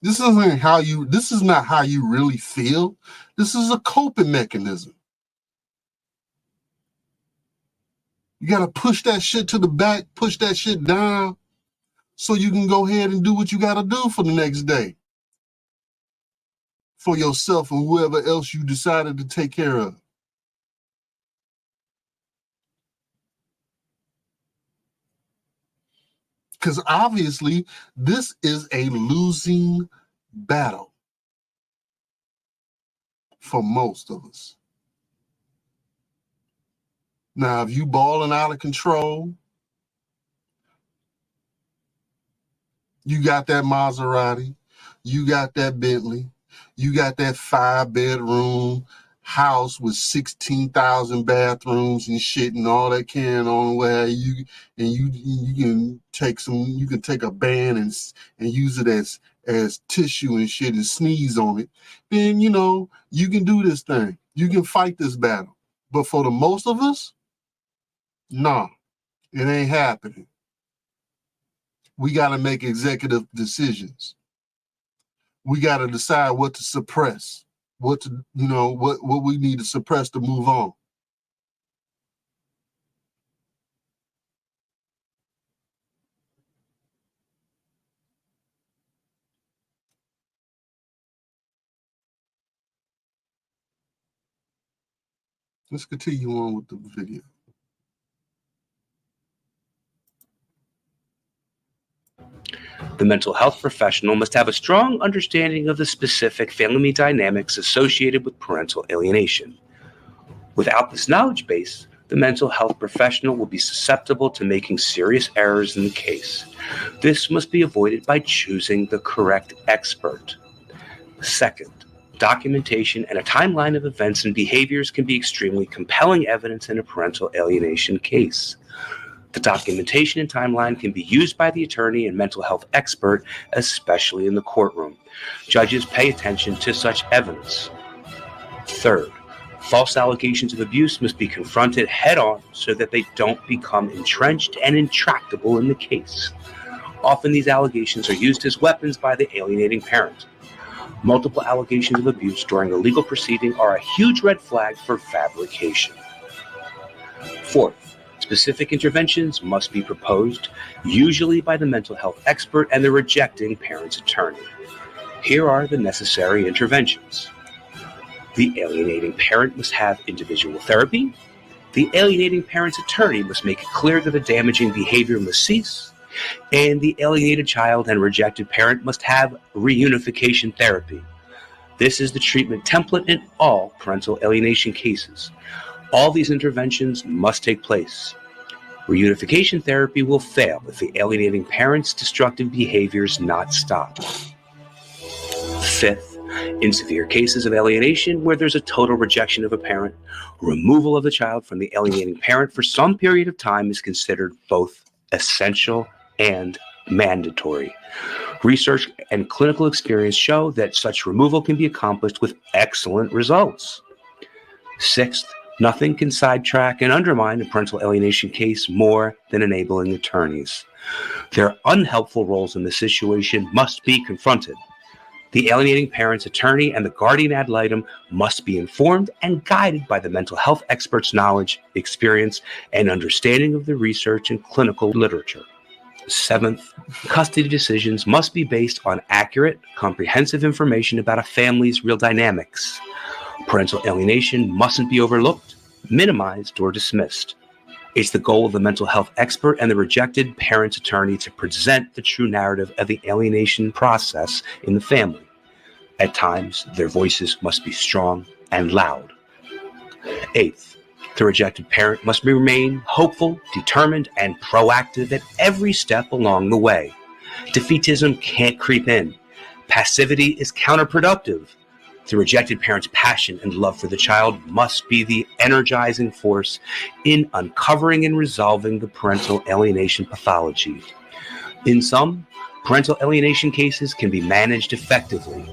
This is not how you really feel. This is a coping mechanism. You got to push that shit to the back, push that shit down so you can go ahead and do what you got to do for the next day. For yourself and whoever else you decided to take care of. Because obviously, this is a losing battle for most of us. Now, if you balling out of control, you got that Maserati, you got that Bentley, you got that 5-bedroom house with 16,000 bathrooms and shit and all that carrying on where you can take a band and use it as tissue and shit and sneeze on it, then you can do this thing. You can fight this battle. But for the most of us, nah, it ain't happening. We got to make executive decisions. We got to decide what to suppress, what we need to suppress to move on. Let's continue on with the video. The mental health professional must have a strong understanding of the specific family dynamics associated with parental alienation. Without this knowledge base, the mental health professional will be susceptible to making serious errors in the case. This must be avoided by choosing the correct expert. Second, documentation and a timeline of events and behaviors can be extremely compelling evidence in a parental alienation case. The documentation and timeline can be used by the attorney and mental health expert, especially in the courtroom. Judges pay attention to such evidence. Third, false allegations of abuse must be confronted head-on so that they don't become entrenched and intractable in the case. Often these allegations are used as weapons by the alienating parent. Multiple allegations of abuse during a legal proceeding are a huge red flag for fabrication. Fourth, specific interventions must be proposed, usually by the mental health expert and the rejecting parent's attorney. Here are the necessary interventions. The alienating parent must have individual therapy. The alienating parent's attorney must make it clear that the damaging behavior must cease. And the alienated child and rejected parent must have reunification therapy. This is the treatment template in all parental alienation cases. All these interventions must take place. Reunification therapy will fail if the alienating parent's destructive behaviors not stopped. Fifth, in severe cases of alienation where there's a total rejection of a parent, removal of the child from the alienating parent for some period of time is considered both essential and mandatory. Research and clinical experience show that such removal can be accomplished with excellent results. Sixth, nothing can sidetrack and undermine a parental alienation case more than enabling attorneys. Their unhelpful roles in this situation must be confronted. The alienating parent's attorney and the guardian ad litem must be informed and guided by the mental health expert's knowledge, experience, and understanding of the research and clinical literature. Seventh, custody decisions must be based on accurate, comprehensive information about a family's real dynamics. Parental alienation mustn't be overlooked, minimized, or dismissed. It's the goal of the mental health expert and the rejected parent's attorney to present the true narrative of the alienation process in the family. At times, their voices must be strong and loud. Eighth, the rejected parent must remain hopeful, determined, and proactive at every step along the way. Defeatism can't creep in. Passivity is counterproductive. The rejected parent's passion and love for the child must be the energizing force in uncovering and resolving the parental alienation pathology. In some, parental alienation cases can be managed effectively.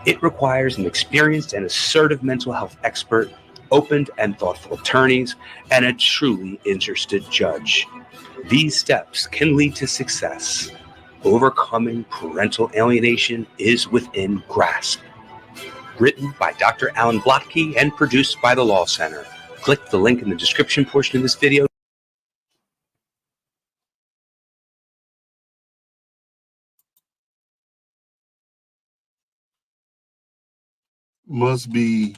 It requires an experienced and assertive mental health expert, open and thoughtful attorneys, and a truly interested judge. These steps can lead to success. Overcoming parental alienation is within grasp. Written by Dr. Alan Blotke and produced by the Law Center. Click the link in the description portion of this video. Must be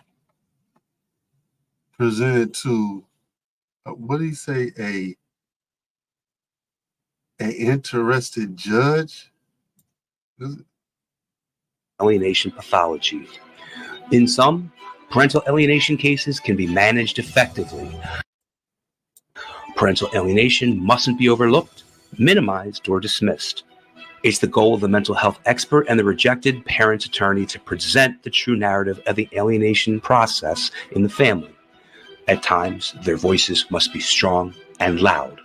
presented to, what did he say, an interested judge? Alienation pathology. In some, parental alienation cases can be managed effectively. Parental alienation mustn't be overlooked, minimized, or dismissed. It's the goal of the mental health expert and the rejected parent's attorney to present the true narrative of the alienation process in the family. At times, their voices must be strong and loud.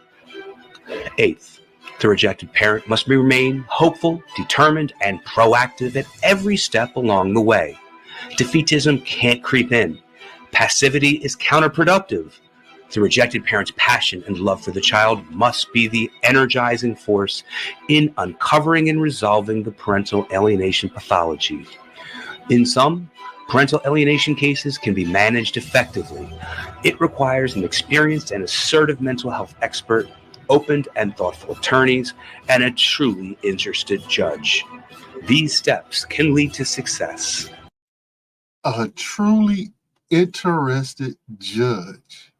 Eighth, the rejected parent must remain hopeful, determined, and proactive at every step along the way. Defeatism can't creep in. Passivity is counterproductive. The rejected parent's passion and love for the child must be the energizing force in uncovering and resolving the parental alienation pathology. In some, parental alienation cases can be managed effectively. It requires an experienced and assertive mental health expert, open and thoughtful attorneys, and a truly interested judge. These steps can lead to success. A truly interested judge.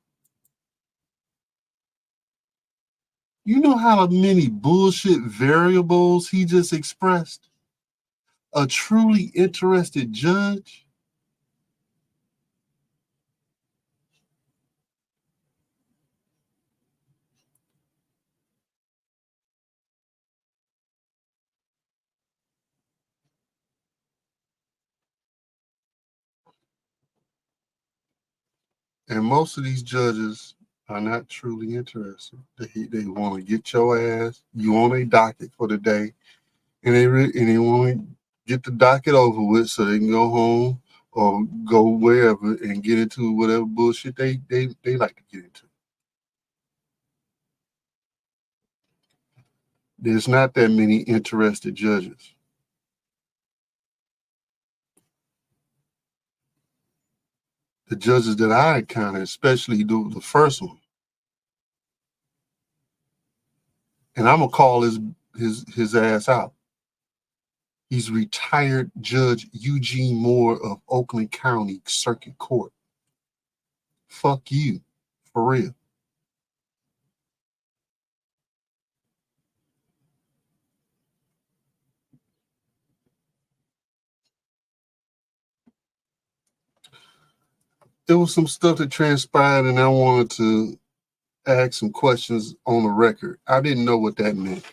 You know how many bullshit variables he just expressed? A truly interested judge? And most of these judges are not truly interested. They want to get your ass, you on a docket for the day, and they want to get the docket over with so they can go home or go wherever and get into whatever bullshit they like to get into. There's not that many interested judges. The judges that I encountered, especially the first one, and I'm gonna call his ass out. He's retired Judge Eugene Moore of Oakland County Circuit Court. Fuck you, for real. There was some stuff that transpired, and I wanted to ask some questions on the record. I didn't know what that meant.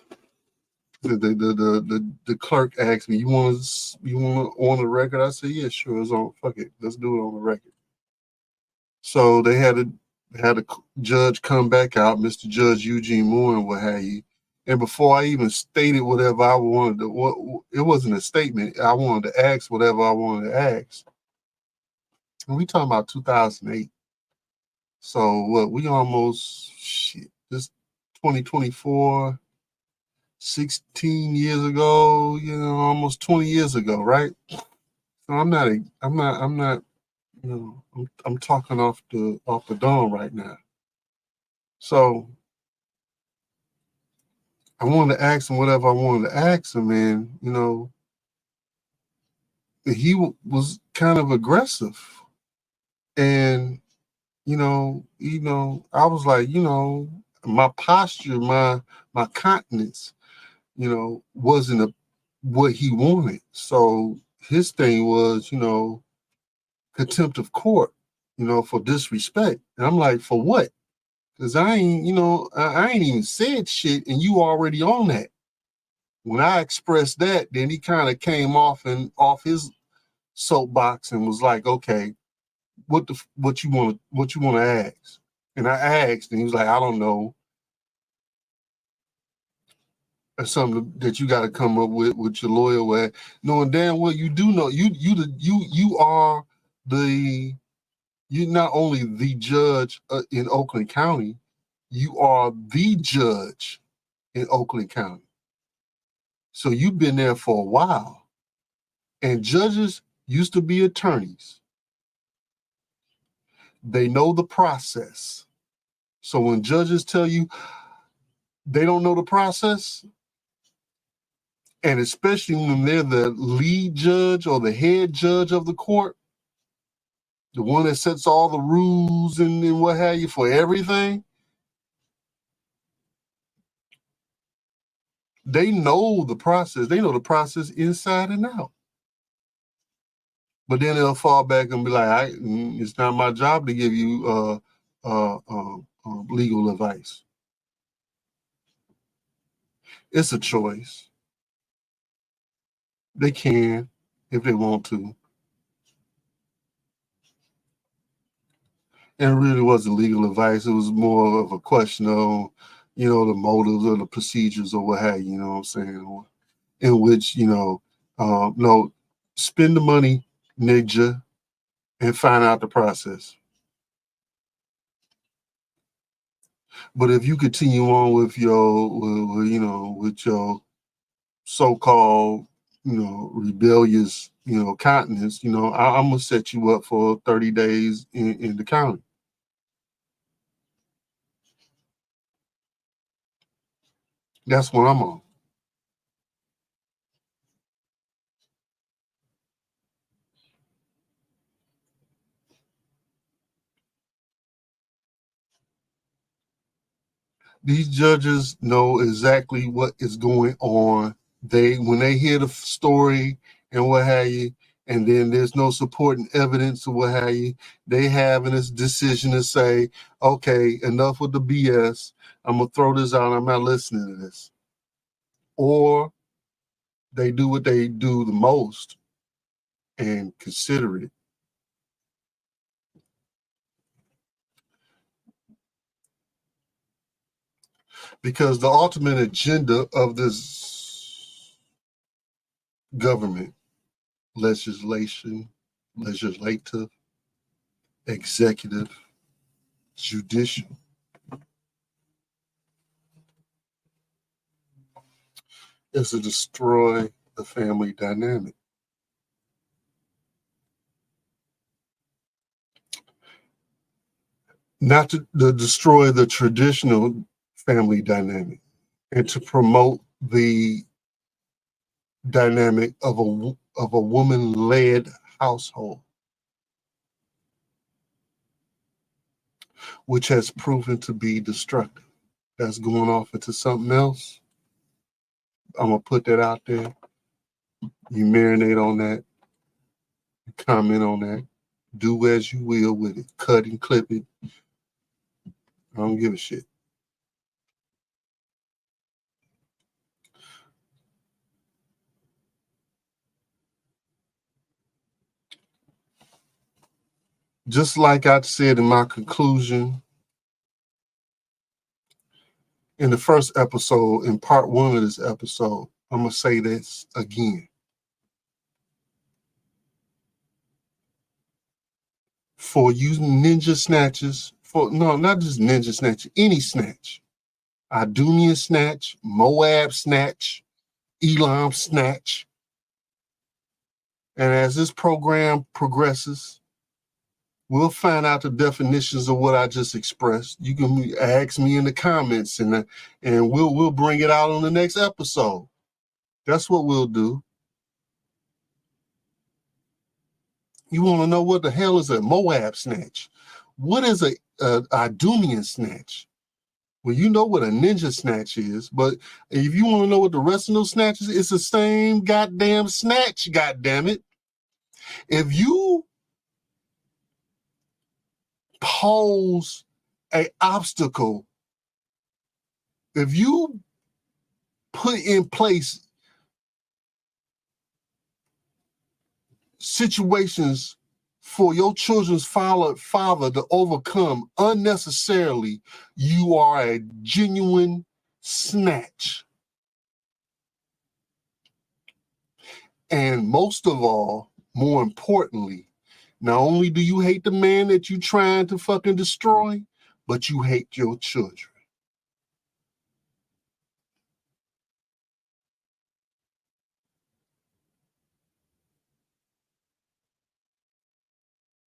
The clerk asked me, "You want on the record?" I said, "Yeah, sure. It's on. Fuck it, let's do it on the record." So they had a judge come back out, Mr. Judge Eugene Moore, and what have you. And before I even stated whatever I wanted to, it wasn't a statement. I wanted to ask whatever I wanted to ask. And we talking about 2008. So what? We almost this 2024. 16 years ago, almost 20 years ago, right? So I'm not, I'm talking off the dome right now. So I wanted to ask him whatever I wanted to ask him, and he was kind of aggressive, and I was like, my posture, my countenance, wasn't what he wanted. So his thing was, contempt of court, for disrespect. And I'm like, for what? Because I ain't even said shit, and you already on that. When I expressed that, then he kind of came off his soapbox and was like, okay, what you want to ask? And I asked, and he was like, I don't know. That's something that you got to come up with your lawyer with, knowing damn well you do know you are you're not only the judge in Oakland County, you are the judge in Oakland County. So you've been there for a while. And judges used to be attorneys. They know the process. So when judges tell you they don't know the process, and especially when they're the lead judge or the head judge of the court, the one that sets all the rules and what have you for everything, they know the process. They know the process inside and out. But then they'll fall back and be like, it's not my job to give you legal advice. It's a choice. They can if they want to. And it really wasn't legal advice. It was more of a question of, the motives or the procedures or what have you, you know what I'm saying? In which, no, spend the money, ninja, and find out the process. But if you continue on with with your so-called, rebellious, continence, I'm gonna set you up for 30 days in the county. That's what I'm on. These judges know exactly what is going on. When they hear the story and what have you, and then there's no supporting evidence or what have you, they have in this decision to say, okay, enough with the BS. I'm gonna throw this out. I'm not listening to this. Or they do what they do the most and consider it. Because the ultimate agenda of this government, legislative, executive, judicial, is to destroy the family dynamic. Not to destroy the traditional family dynamic and to promote the dynamic of a woman-led household, which has proven to be destructive. That's going off into something else. I'm going to put that out there. You marinate on that. Comment on that. Do as you will with it. Cut and clip it. I don't give a shit. Just like I said in my conclusion, in the first episode, in part 1 of this episode, I'm going to say this again. For you ninja snatchers, not just ninja snatch, any snatch, Idumean snatch, Moab snatch, Elam snatch. And as this program progresses, we'll find out the definitions of what I just expressed. You can ask me in the comments, and we'll bring it out on the next episode. That's what we'll do. You want to know what the hell is a Moab snatch? What is a Idumean snatch? Well, you know what a ninja snatch is, but if you want to know what the rest of those snatches, it's the same goddamn snatch, goddammit. If you pose an obstacle, if you put in place situations for your children's father to overcome unnecessarily, you are a genuine snatch. And most of all, more importantly, not only do you hate the man that you trying to fucking destroy, but you hate your children.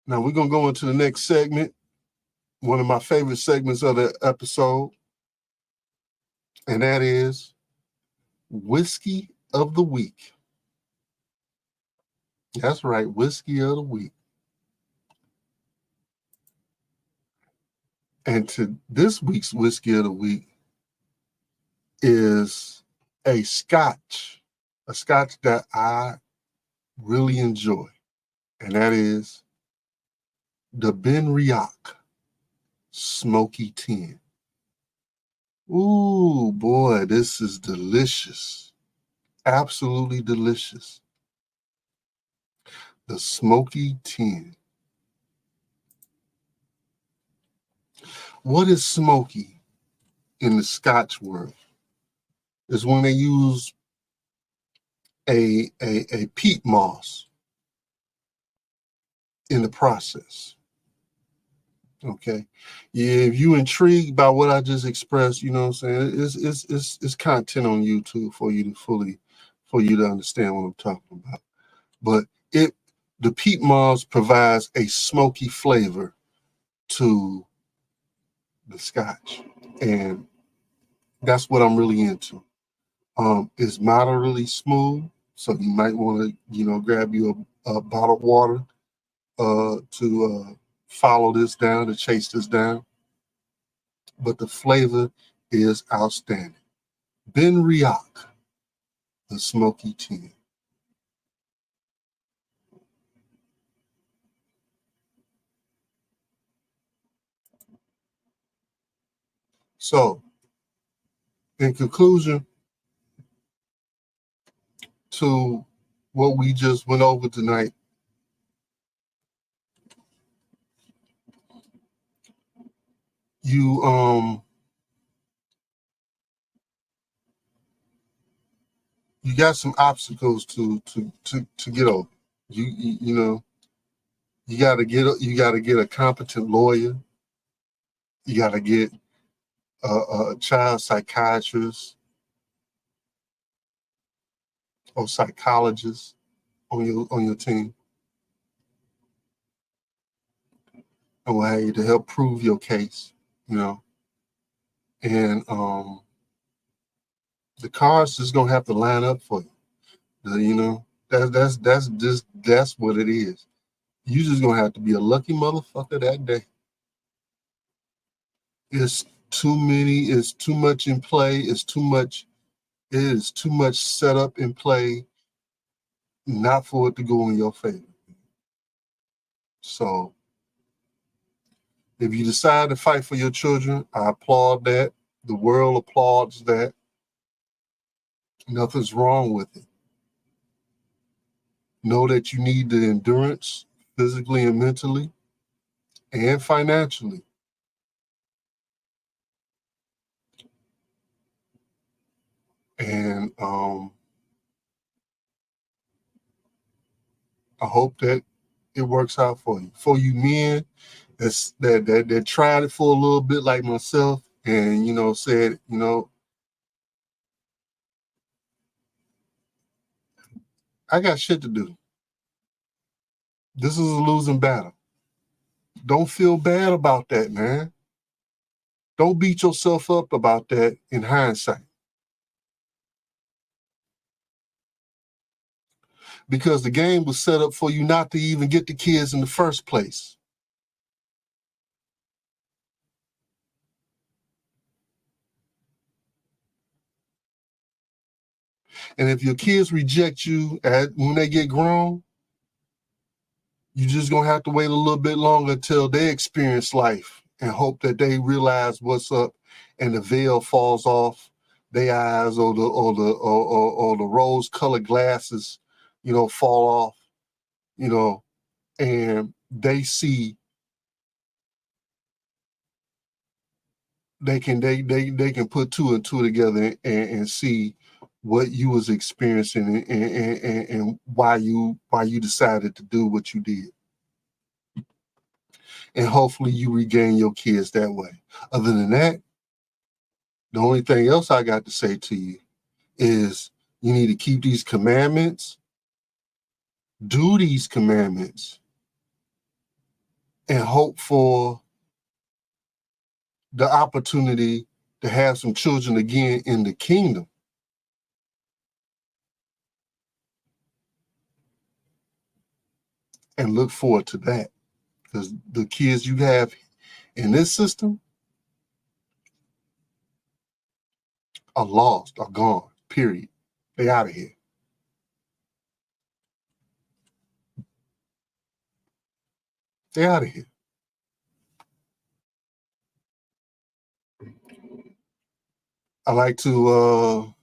Now we're going to go into the next segment, one of my favorite segments of the episode, and that is Whiskey of the Week. That's right, Whiskey of the Week. And to this week's Whiskey of the Week is a scotch that I really enjoy, and that is the Benriach Smoky 10. Ooh, boy, this is delicious. Absolutely delicious. The Smoky 10. What is smoky in the Scotch world? Is when they use a peat moss in the process. Okay. Yeah, if you intrigued by what I just expressed, you know what I'm saying? It's content on YouTube for you to understand what I'm talking about. But the peat moss provides a smoky flavor to the Scotch. And that's what I'm really into. It's moderately smooth, so you might want to, grab you a bottle of water to follow this down, to chase this down. But the flavor is outstanding. Benriach, the Smoky 10. So, in conclusion to what we just went over tonight, you got some obstacles to get over. You gotta get a competent lawyer. You gotta get a child psychiatrist or psychologist on your team. I will have you to help prove your case, and the cards is gonna have to line up for you. That's what it is. You just gonna have to be a lucky motherfucker that day. It's too much in play, it is too much set up in play not for it to go in your favor. So if you decide to fight for your children, I applaud that. The world applauds that. Nothing's wrong with it. Know that you need the endurance, physically and mentally, and financially. And I hope that it works out for you. For you men that tried it for a little bit like myself and, said, I got shit to do. This is a losing battle. Don't feel bad about that, man. Don't beat yourself up about that in hindsight. Because the game was set up for you not to even get the kids in the first place. And if your kids reject you when they get grown, you're just going to have to wait a little bit longer until they experience life and hope that they realize what's up and the veil falls off their eyes or the rose-colored glasses, fall off, you know, and they see they can put two and two together and see what you was experiencing and why you decided to do what you did. And hopefully you regain your kids that way. Other than that, the only thing else I got to say to you is you need to keep these commandments, do these commandments, and hope for the opportunity to have some children again in the kingdom. And look forward to that. Because the kids you have in this system are lost, are gone, period. They out of here. They out of here. I like to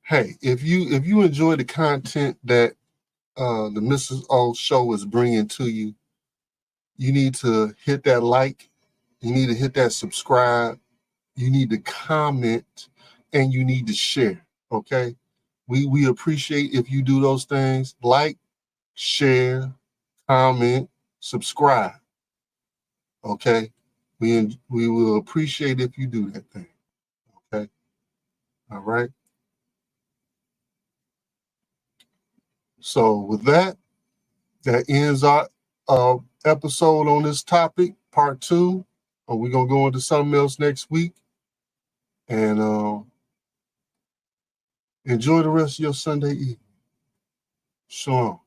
hey, if you enjoy the content that the Mrs. O show is bringing to you, you need to hit that like, you need to hit that subscribe, you need to comment, and you need to share. Okay, we appreciate if you do those things: like, share, comment, subscribe. Okay, we will appreciate if you do that thing. Okay, all right. So with that ends our episode on this topic, part 2. We're gonna go into something else next week, and enjoy the rest of your Sunday evening. Shalom.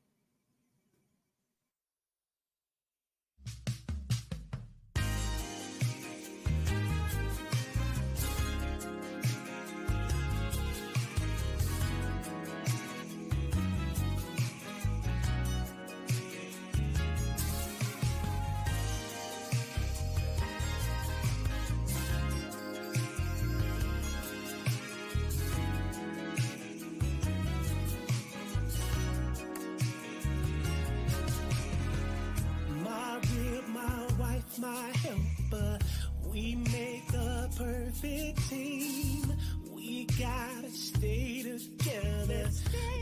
My helper, we make a perfect team. We gotta stay together,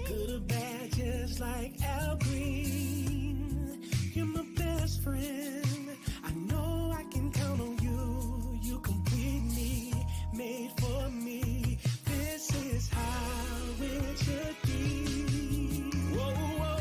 good or bad, just like Al Green. You're my best friend. I know I can count on you. You complete me, made for me. This is how it should be. Whoa, whoa.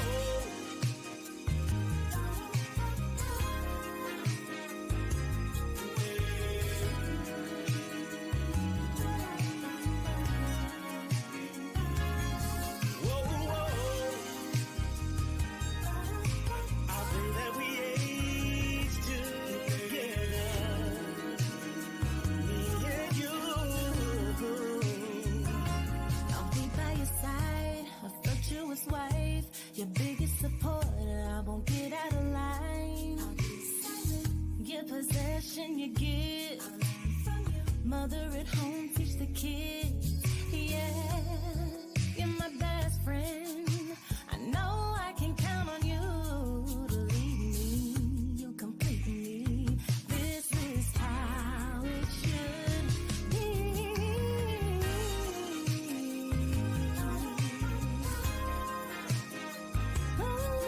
Wife, your biggest supporter, I won't get out of line. Your possession you give, mother at home, teach the kids. Yeah, you're my best friend. I know I can count on you to lead me. You complete me. This is how it should be. Whoa.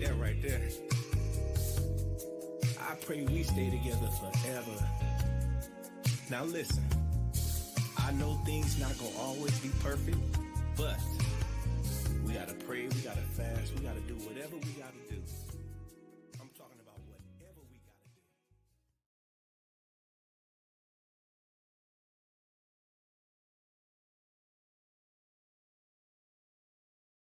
that right there. I pray we stay together forever. Now listen, I know things not gonna always be perfect, but we gotta pray, we gotta fast, we gotta do whatever we gotta do.